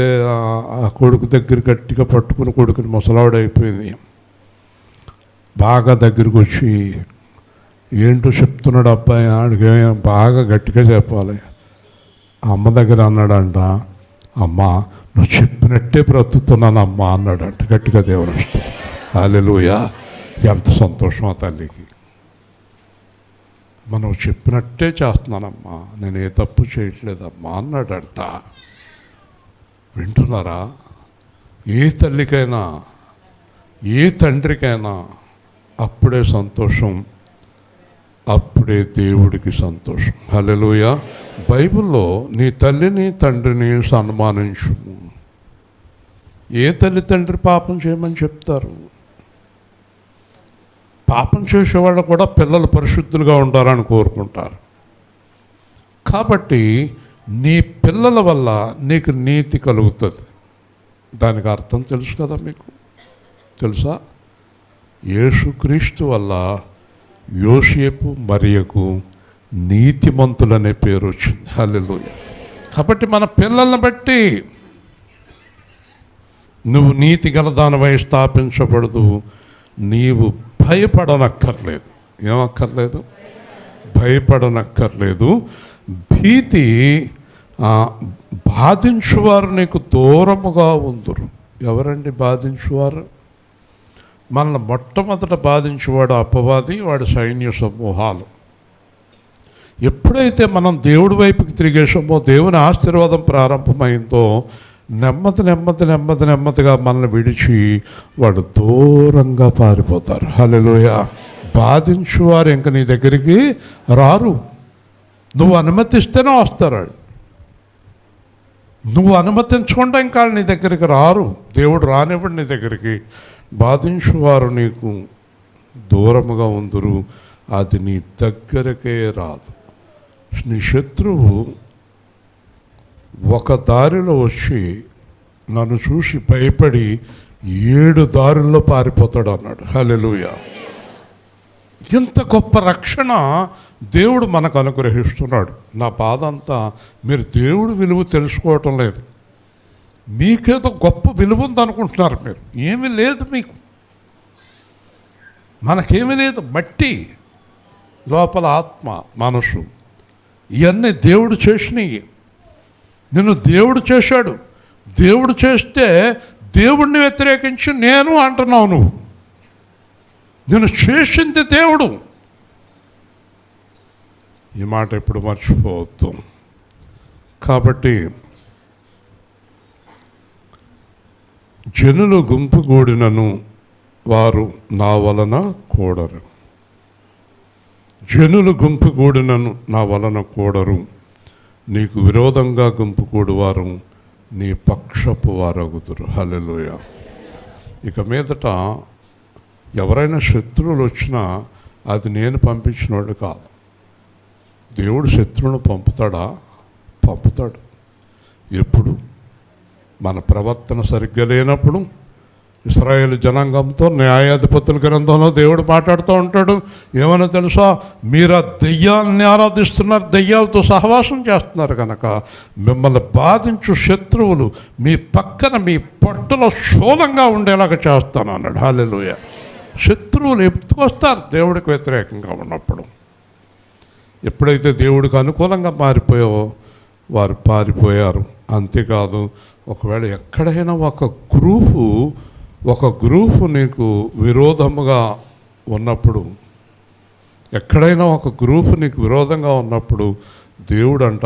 ఆ కొడుకు దగ్గర గట్టిగా పట్టుకుని కొడుకుని ముసలావిడ అయిపోయింది. బాగా దగ్గరికి వచ్చి ఏంటో చెప్తున్నాడు అబ్బాయి, ఆడికి బాగా గట్టిగా చెప్పాలి. అమ్మ దగ్గర అన్నాడంట, అమ్మ నువ్వు చెప్పినట్టే బ్రతుకుతున్నానమ్మా అన్నాడంట గట్టిగా. దేవుడు వస్తుంది. హల్లెలూయా. ఎంత సంతోషం ఆ తల్లికి. మనం చెప్పినట్టే చేస్తున్నానమ్మా, నేను ఏ తప్పు చేయట్లేదమ్మా అన్నాడంట. వింటున్నారా? ఏ తల్లికైనా ఏ తండ్రికైనా అప్పుడే సంతోషం, అప్పుడే దేవుడికి సంతోషం. హల్లెలూయా. బైబిల్లో నీ తల్లిని తండ్రిని సన్మానించు. ఏ తల్లి తండ్రి పాపం చేయమని చెప్తారు? పాపం చేసేవాళ్ళు కూడా పిల్లలు పరిశుద్ధులుగా ఉండాలని కోరుకుంటారు. కాబట్టి నీ పిల్లల వల్ల నీకు నీతి కలుగుతుంది. దానికి అర్థం తెలుసు కదా మీకు? తెలుసా? యేసుక్రీస్తు వల్ల యోసేపు మరియకు నీతిమంతులనే పేరు వచ్చింది. హల్లెలూయా. కాబట్టి మన పిల్లల్ని బట్టి నువ్వు నీతి గల దానివై స్థాపించబడదు. నీవు భయపడనక్కర్లేదు. ఏమక్కర్లేదు? భయపడనక్కర్లేదు. భీతి బాధించువారు నీకు దూరముగా ఉందురు. ఎవరండి బాధించువారు? మనల్ని మొట్టమొదట బాధించేవాడు అపవాది, వాడి సైన్య సమూహాలు. ఎప్పుడైతే మనం దేవుడి వైపుకి తిరిగేసామో, దేవుని ఆశీర్వాదం ప్రారంభమైందో, నెమ్మదిగా మనల్ని విడిచి వాడు దూరంగా పారిపోతారు. హల్లెలూయా. బాధించువారు ఇంక నీ దగ్గరికి రారు. నువ్వు అనుమతిస్తేనే వస్తారు. నువ్వు అనుమతించకుండా ఇంకా నీ దగ్గరికి రారు. దేవుడు రానివ్వడు నీ దగ్గరికి. బాధించువారు నీకు దూరముగా ఉందురు, అది నీ దగ్గరకే రాదు. నీ శత్రువు ఒక దారిలో వచ్చి నన్ను చూసి భయపడి 7 దారుల్లో పారిపోతాడు అన్నాడు. హల్లెలూయా. ఇంత గొప్ప రక్షణ దేవుడు మనకు అనుగ్రహిస్తున్నాడు. నా బాధ అంతా మీరు దేవుడు విలువ తెలుసుకోవటం లేదు. మీకేదో గొప్ప విలువ ఉందనుకుంటున్నారు. మీరు ఏమీ లేదు. మీకు మనకేమీ లేదు. మట్టి, లోపల ఆత్మ, మనసు, ఇవన్నీ దేవుడు చేసినవి. నిన్ను దేవుడు చేశాడు. దేవుడు చేస్తే దేవుడిని వ్యతిరేకించి నేను అంటున్నావు. నువ్వు నిన్ను చేసింది దేవుడు. ఈ మాట ఎప్పుడు మర్చిపోవద్దు. కాబట్టి జనులు గుంపు కూడినను వారు నా వలన కూడరు. జనులు గుంపు కూడినను నా వలన కూడరు. నీకు విరోధంగా గుంపు కూడువారు నీ పక్షపు వారగుదురు. హల్లెలూయా. ఇక మీదట ఎవరైనా శత్రువులు వచ్చినా అది నేను పంపించినోడు కాదు. దేవుడు శత్రువును పంపుతాడా? పంపుతాడు. ఎప్పుడు? మన ప్రవర్తన సరిగ్గా లేనప్పుడు. ఇశ్రాయేలు జనాంగంతో న్యాయాధిపతుల గ్రంథంలో దేవుడు మాట్లాడుతూ ఉంటాడు. ఏమన్నా తెలుసా? మీరు ఆ దెయ్యాలని ఆరాధిస్తున్నారు, దెయ్యాలతో సహవాసం చేస్తున్నారు కనుక మిమ్మల్ని బాధించు శత్రువులు మీ పక్కన మీ పొట్టలో శూలంగా ఉండేలాగా చేస్తాను అన్నాడు. హల్లెలూయా. శత్రువులు ఎత్తుకొస్తారు దేవుడికి వ్యతిరేకంగా ఉన్నప్పుడు. ఎప్పుడైతే దేవుడికి అనుకూలంగా మారిపోయావో వారు పారిపోయారు. అంతేకాదు, ఒకవేళ ఎక్కడైనా ఒక గ్రూపు నీకు విరోధముగా ఉన్నప్పుడు, ఎక్కడైనా ఒక గ్రూపు నీకు విరోధంగా ఉన్నప్పుడు దేవుడంట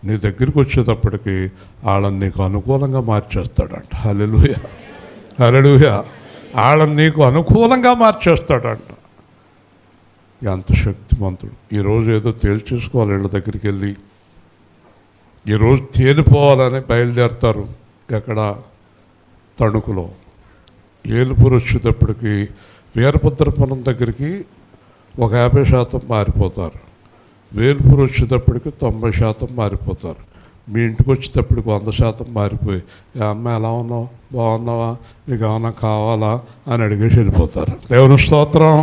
నీ దగ్గరికి వచ్చేటప్పటికి వాళ్ళని నీకు అనుకూలంగా మార్చేస్తాడంట. హల్లెలూయా, హల్లెలూయా. వాళ్ళని నీకు అనుకూలంగా మార్చేస్తాడంట. ఎంత శక్తిమంతుడు. ఈరోజు ఏదో తేల్చేసుకోవాలి, వీళ్ళ దగ్గరికి వెళ్ళి ఈరోజు తేలిపోవాలని బయలుదేరుతారు. ఎక్కడ? తణుకులో. ఏలుపూరు వచ్చేటప్పటికి వీరభద్రపురం దగ్గరికి ఒక 50% మారిపోతారు. వేల్పూరు వచ్చేటప్పటికి 90% మారిపోతారు. మీ ఇంటికి వచ్చేటప్పటికి 100% మారిపోయి, ఏ అమ్మాయి ఎలా ఉన్నావు, బాగున్నావా, నీకు ఏమన్నా కావాలా అని అడిగేసి వెళ్ళిపోతారు. దేవుని స్తోత్రం,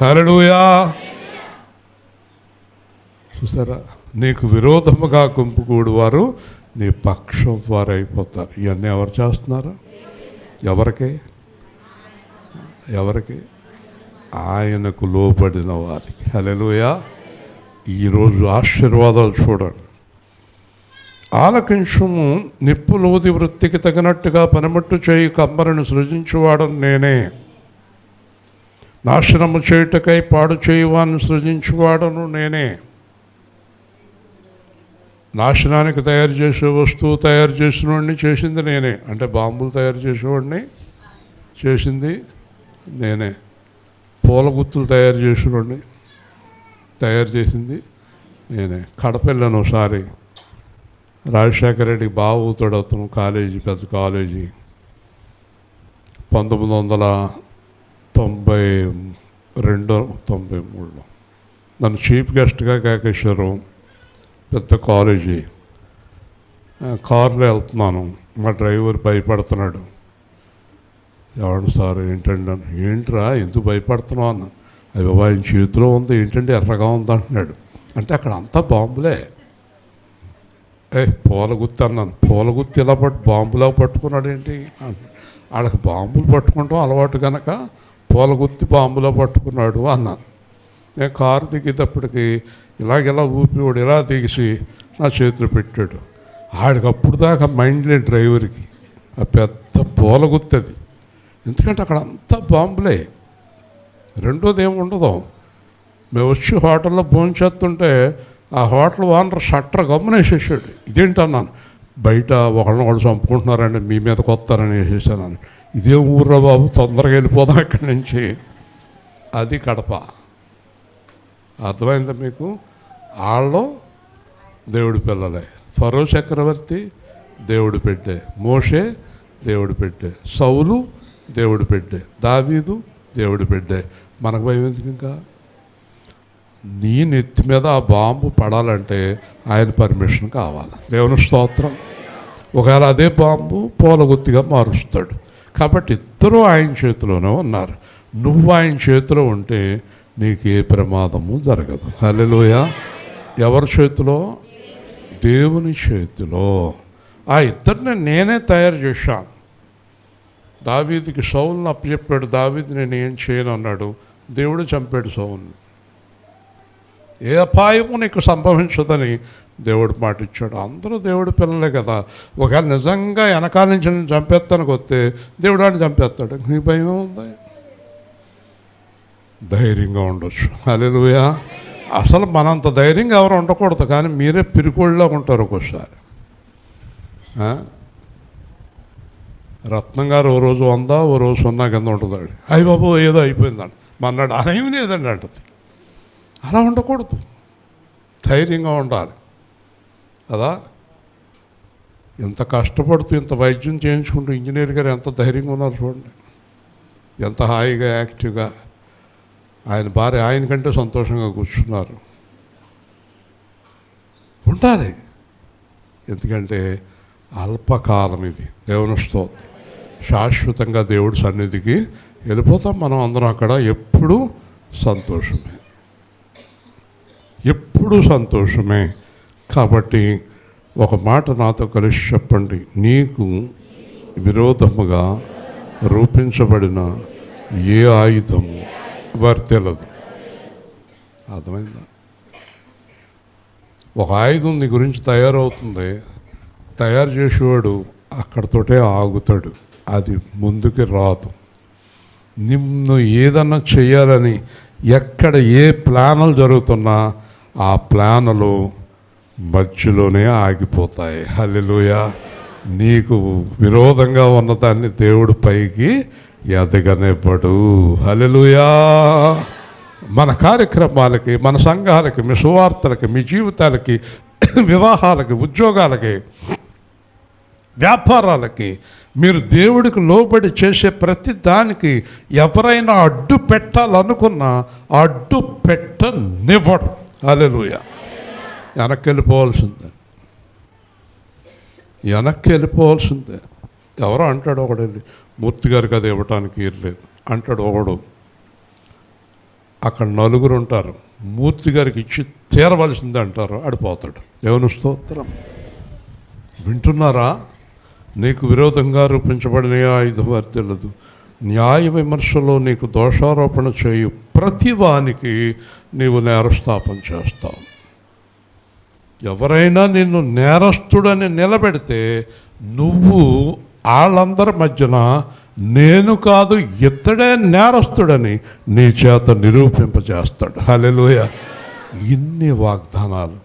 హల్లెలూయా. చూసారా, నీకు విరోధముగా గుంపుకూడు వారు నీ పక్షం వారు అయిపోతారు. ఇవన్నీ ఎవరు చేస్తున్నారు? ఎవరికి? ఆయనకు లోబడిన వారికి. హల్లెలూయా. ఈరోజు ఆశీర్వాదాలు చూడండి. ఆలకించుము, నిప్పులోది వృత్తికి తగినట్టుగా పనిముట్టు చేయి కమ్మరిని సృజించువాడను నేనే. నాశనము చేయుటకై పాడు చేయువాన్ని సృజించువాడను నేనే. నాశనానికి తయారు చేసే వస్తువు తయారు చేసినవాడిని చేసింది నేనే. అంటే బాంబులు తయారు చేసేవాడిని చేసింది నేనే. పూల గుత్తులు తయారు చేసినవాడిని తయారు చేసింది నేనే. కడప వెళ్ళాను ఒకసారి. రాజశేఖర రెడ్డి బాగా ఊతాడు అతను. కాలేజీ, పెద్ద కాలేజీ. 1992-93లో నన్ను చీఫ్ గెస్ట్గా కేకేశారు. పెద్ద కాలేజీ. కారులో వెళ్తున్నాను. మా డ్రైవర్ భయపడుతున్నాడు. ఎవడు సార్ ఏంటండి? ఏంట్రా ఎందుకు భయపడుతున్నావు అన్న. అది ఆయన చేతిలో ఉంది, ఏంటంటే ఎర్రగా ఉంది అంటున్నాడు. అంటే అక్కడ అంతా బాంబులే. పూల గుత్తి అన్నాను. పూల గుత్తి ఇలా బాంబులా పట్టుకున్నాడు ఏంటి? వాళ్ళకి బాంబులు పట్టుకుంటాం అలవాటు కనుక పూల గుత్తి బాంబులో పట్టుకున్నాడు అన్నాను. నేను కారు దిగేటప్పటికి ఇలాగెలా ఊపివాడు ఇలా దిగిసి నా చేతిలో పెట్టాడు. ఆడికప్పుడు దాకా మైండ్ లేని డ్రైవర్కి ఆ పెద్ద పూల గుత్తి అది. ఎందుకంటే అక్కడ అంతా బాంబులే. రెండోది ఏమి ఉండదు. మేము వచ్చి హోటల్లో భోంచేస్తుంటే ఆ హోటల్ ఓనర్ షట్టర్ గమనించేసాడు. ఇదేంటన్నాను. బయట ఒకళ్ళు చంపుకుంటున్నారండి, మీ మీదకి వస్తారని వేసేసాను. ఇదే ఊర్రా బాబు, తొందరగా వెళ్ళిపోదాం ఇక్కడి నుంచి. అది కడప. అర్థమైందా మీకు? వాళ్ళు దేవుడి పిల్లలే. ఫరో చక్రవర్తి దేవుడి పెట్టే, మోషే దేవుడి పెట్టే, సౌలు దేవుడి పెట్టే, దావీదు దేవుడి పెట్టే. మనకు భయం ఎందుకు? ఇంకా నీ నెత్తి మీద ఆ బాంబు పడాలంటే ఆయన పర్మిషన్ కావాలి. దేవుని స్తోత్రం. ఒకవేళ అదే బాంబు పూలగుత్తిగా మారుస్తాడు. కాబట్టి ఇద్దరూ ఆయన చేతిలోనే ఉన్నారు. నువ్వు ఆయన చేతిలో ఉంటే నీకు ఏ ప్రమాదము జరగదు. హల్లెలూయా. ఎవరి చేతిలో? దేవుని చేతిలో. ఆ ఇద్దరిని నేనే తయారు చేశాను. దావీదుకి సౌలుని అప్పచెప్పాడు. దావీదు నేను ఏం చేయను అన్నాడు. దేవుడు చంపాడు సౌలుని. ఏ అపాయము నీకు సంభవించదని దేవుడు మాట ఇచ్చాడు. అందరూ దేవుడి పిల్లలే కదా. ఒకవేళ నిజంగా వెనకాల నుంచి నేను చంపేస్తానికి వస్తే దేవుడు అని చంపేస్తాడు. నీ భయం ఉంది? ధైర్యంగా ఉండొచ్చు. హల్లెలూయా. అసలు మనంత ధైర్యంగా ఎవరు ఉండకూడదు, కానీ మీరే పిరికోళ్ళలో ఉంటారు ఒక్కోసారి. రత్నం గారు ఓ రోజు 100, ఓ రోజు 0 కింద ఉంటుందండి. అయ్య బాబు ఏదో అయిపోయిందండి మన్నాడు. అలా ఏమి లేదండి అంటది. అలా ఉండకూడదు, ధైర్యంగా ఉండాలి కదా. ఎంత కష్టపడుతూ ఇంత వైద్యం చేయించుకుంటూ ఇంజనీర్ గారు ఎంత ధైర్యంగా ఉన్నారు చూడండి. ఎంత హాయిగా యాక్టివ్గా. ఆయన భార్య ఆయన కంటే సంతోషంగా కూర్చున్నారు. ఉండాలి. ఎందుకంటే అల్పకాలం ఇది. దేవుని స్తోత్రం. శాశ్వతంగా దేవుడి సన్నిధికి వెళ్ళిపోతాం మనం అందరం. అక్కడ ఎప్పుడూ సంతోషమే, ఎప్పుడూ సంతోషమే. కాబట్టి ఒక మాట నాతో కలిసి చెప్పండి. నీకు విరోధముగా రూపించబడిన ఏ ఆయుధము వర్తిల్లదు. అర్థమైందా? ఒక ఆయుధం నీ గురించి తయారవుతుంది, తయారు చేసేవాడు అక్కడితోటే ఆగుతాడు, అది ముందుకు రాదు. నిన్ను ఏదన్నా చేయాలని ఎక్కడ ఏ ప్లాన్లు జరుగుతున్నా ఆ ప్లాన్లు మధ్యలోనే ఆగిపోతాయి. హల్లెలూయా. నీకు విరోధంగా ఉన్నదాన్ని దేవుడు పైకి ఎదగనివ్వడు. హల్లెలూయా. మన కార్యక్రమాలకి, మన సంఘాలకి, మీ సువార్తలకి, మీ జీవితాలకి, వివాహాలకి, ఉద్యోగాలకి, వ్యాపారాలకి, మీరు దేవుడికి లోబడి చేసే ప్రతి దానికి ఎవరైనా అడ్డు పెట్టాలనుకున్నా అడ్డు పెట్టనివ్వడు. హల్లెలూయా. వెనక్కి వెళ్ళిపోవాల్సిందే, వెనక్కి వెళ్ళిపోవాల్సిందే. ఎవరో అంటాడు ఒకడు, వెళ్ళి మూర్తి గారికి అది ఇవ్వటానికి ఇర్లేదు అంటాడు ఒకడు. అక్కడ నలుగురు ఉంటారు, మూర్తి గారికి ఇచ్చి తీరవలసిందే అంటారు, ఆడిపోతాడు. దేవుని స్తోత్రం. వింటున్నారా? నీకు విరోధంగా రూపించబడిన ఆయుధం వర్తిల్లదు. న్యాయ విమర్శలో నీకు దోషారోపణ చేయు ప్రతి వానికి నీవు నేరస్థాపన చేస్తావు. ఎవరైనా నిన్ను నేరస్తుడని నిలబెడితే నువ్వు వాళ్ళందరి మధ్యన నేను కాదు ఇతడే నేరస్తుడని నీ చేత నిరూపింపజేస్తాడు. హల్లెలూయా. ఇన్ని వాగ్దానాలు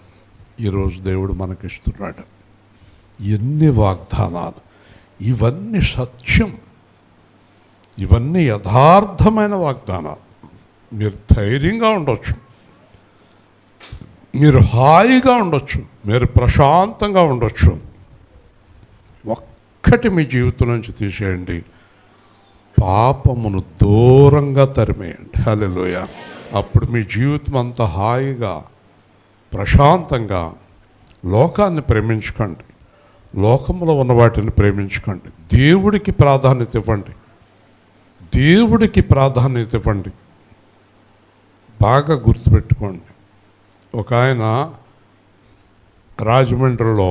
ఈరోజు దేవుడు మనకిస్తున్నాడు. ఎన్ని వాగ్దానాలు! ఇవన్నీ సత్యం, ఇవన్నీ యథార్థమైన వాగ్దానాలు. మీరు ధైర్యంగా ఉండొచ్చు, మీరు హాయిగా ఉండొచ్చు, మీరు ప్రశాంతంగా ఉండొచ్చు. ఒక్కటి మీ జీవితం నుంచి తీసేయండి, పాపమును దూరంగా తరిమేయండి. హల్లెలూయా. అప్పుడు మీ జీవితం అంతా హాయిగా, ప్రశాంతంగా. లోకాన్ని ప్రేమించకండి, లోకంలో ఉన్న వాటిని ప్రేమించకండి. దేవుడికి ప్రాధాన్యత ఇవ్వండి, దేవుడికి ప్రాధాన్యత ఇవ్వండి. బాగా గుర్తుపెట్టుకోండి. ఒక ఆయన రాజమండ్రిలో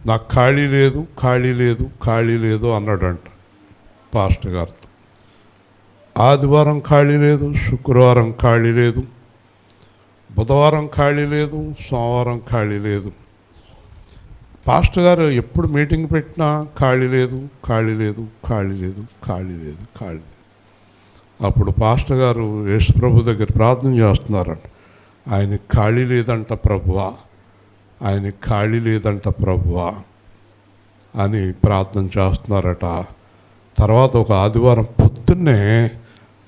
నాకు ఖాళీ లేదు, ఖాళీ లేదు, ఖాళీ లేదు అన్నాడంట పాస్టర్ గారితో. ఆదివారం ఖాళీ లేదు, శుక్రవారం ఖాళీ లేదు, బుధవారం ఖాళీ లేదు, సోమవారం ఖాళీ లేదు. పాస్టర్ గారు ఎప్పుడు మీటింగ్ పెట్టినా ఖాళీ లేదు, ఖాళీ లేదు, ఖాళీ లేదు, ఖాళీ లేదు, ఖాళీ లేదు. అప్పుడు పాస్టర్ గారు యేసు ప్రభు దగ్గర ప్రార్థన చేస్తున్నారంట. ఆయనకి ఖాళీ లేదంట ప్రభువా, ఆయనకి ఖాళీ లేదంట ప్రభువా అని ప్రార్థన చేస్తున్నారట. తర్వాత ఒక ఆదివారం పొద్దున్నే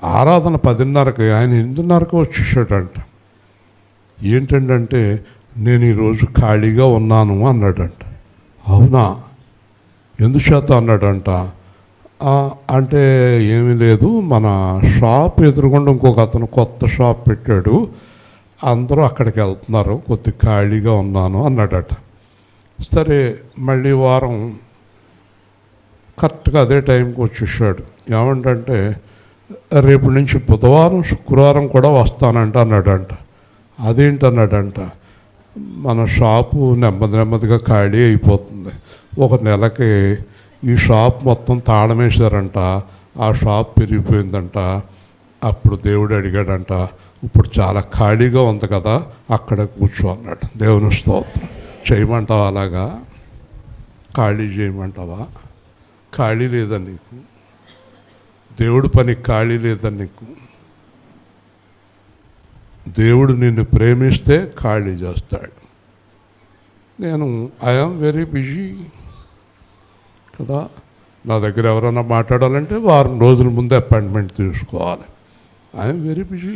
ఆరాధన 10:30కి ఆయన 8:30కి వచ్చేసాడంట. ఏంటంటే నేను ఈరోజు ఖాళీగా ఉన్నాను అన్నాడంట. అవునా, ఎందుచేత అన్నాడంట. అంటే ఏమీ లేదు, మన షాప్ ఎదురుగుండా ఇంకొక అతను కొత్త షాప్ పెట్టాడు, అందరూ అక్కడికి వెళ్తున్నారు, కొద్ది ఖాళీగా ఉన్నాను అన్నాడట. సరే, మళ్ళీ వారం కరెక్ట్గా అదే టైంకి వచ్చేసాడు. ఏమంటే రేపు నుంచి బుధవారం శుక్రవారం కూడా వస్తానంట అన్నాడంట. అదేంటన్నాడంట, మన షాపు నెమ్మదిగా ఖాళీ అయిపోతుంది, ఒక నెలకి ఈ షాప్ మొత్తం తాళం వేశారంట, ఆ షాప్ పెరిగిపోయిందంట. అప్పుడు దేవుడు అడిగాడంట, ఇప్పుడు చాలా ఖాళీగా ఉంది కదా అక్కడ కూర్చో అన్నాడు. దేవుని స్తోత్రం. చేయమంటావా అలాగా? ఖాళీ చేయమంటావా? ఖాళీ లేదా నీకు? దేవుడు పని ఖాళీ లేదా నీకు? దేవుడు నిన్ను ప్రేమిస్తే ఖాళీ చేస్తాడు. నేను ఐఎమ్ వెరీ బిజీ కదా, నా దగ్గర ఎవరైనా మాట్లాడాలంటే వారం రోజుల ముందే అపాయింట్మెంట్ తీసుకోవాలి. ఐఎమ్ వెరీ బిజీ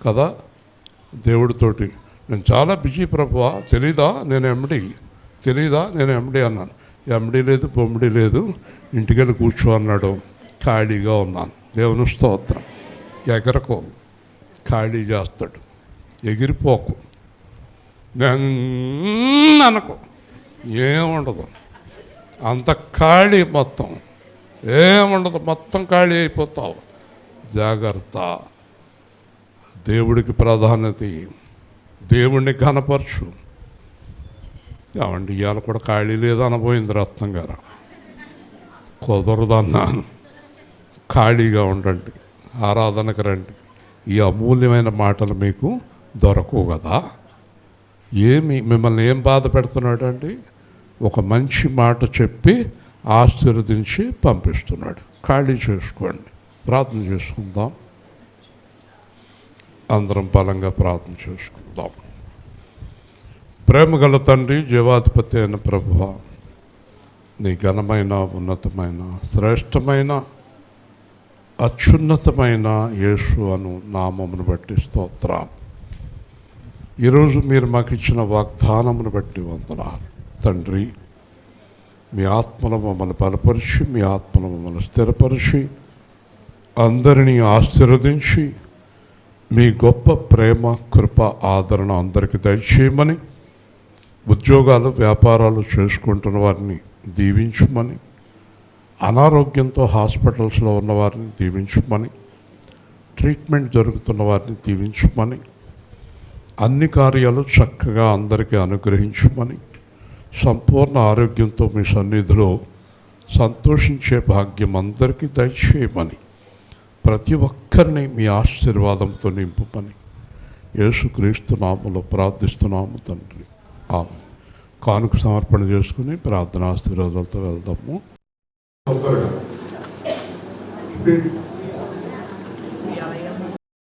కదా. దేవుడితోటి నేను చాలా బిజీ ప్రభువా, తెలీదా నేను ఎండి, తెలీదా నేను ఎండి అన్నాను. ఎండి లేదు, బొమ్మిడి లేదు, ఇంటికెళ్ళి కూర్చో అన్నాడు. ఖాళీగా ఉన్నాను. దేవుని స్తోత్రం. ఎగరకు, ఖాళీ చేస్తాడు. ఎగిరిపోకు, అనుకో, ఏముండదు, అంత ఖాళీ, మొత్తం ఏముండదు, మొత్తం ఖాళీ అయిపోతావు. జాగ్రత్త. దేవుడికి ప్రాధాన్యత, దేవుడిని కనపరచు. ఏమండి ఇవాళ కూడా ఖాళీ లేదు అనబోయింది రత్నం గారు. కుదరదన్నాను. ఖాళీగా ఉండండి, ఆరాధనకు రండి. ఈ అమూల్యమైన మాటలు మీకు దొరకవు కదా. మిమ్మల్ని ఏం బాధ పెడుతున్నాడండి? ఒక మంచి మాట చెప్పి ఆశీర్వదించి పంపిస్తున్నాడు. ఖాళీ చేసుకోండి. ప్రార్థన చేసుకుందాం. అందరం బలంగా ప్రార్థన చేసుకుందాం. ప్రేమగల తండ్రి, జీవాధిపతి అయిన ప్రభువా, నీ ఘనమైన, ఉన్నతమైన, శ్రేష్టమైన, అత్యున్నతమైన యేసు అను నామమును బట్టి స్తోత్రం. ఈరోజు మీరు మాకు ఇచ్చిన వాగ్దానమును బట్టి వందనాలు తండ్రి. మీ ఆత్మను మమ్మల్ని బలపరిచి, మీ ఆత్మను మమ్మల్ని స్థిరపరిచి, అందరినీ ఆశీర్వదించి, మీ గొప్ప ప్రేమ, కృప, ఆదరణ అందరికీ దయచేయమని, ఉద్యోగాలు, వ్యాపారాలు చేసుకుంటున్న వారిని దీవించమని, అనారోగ్యంతో హాస్పిటల్స్లో ఉన్న వారిని దీవించమని, ట్రీట్మెంట్ జరుగుతున్న వారిని దీవించమని, అన్ని కార్యాలు చక్కగా అందరికీ అనుగ్రహించమని, సంపూర్ణ ఆరోగ్యంతో మీ సన్నిధిలో సంతోషించే భాగ్యం అందరికీ దయచేయమని, ప్రతి ఒక్కరిని మీ ఆశీర్వాదంతో నింపుమని యేసుక్రీస్తు నామములో ప్రార్థిస్తున్నాము తండ్రి. ఆమె కానుక సమర్పణ చేసుకుని ప్రార్థనా ఆశీర్వాదాలతో వెళ్దాము.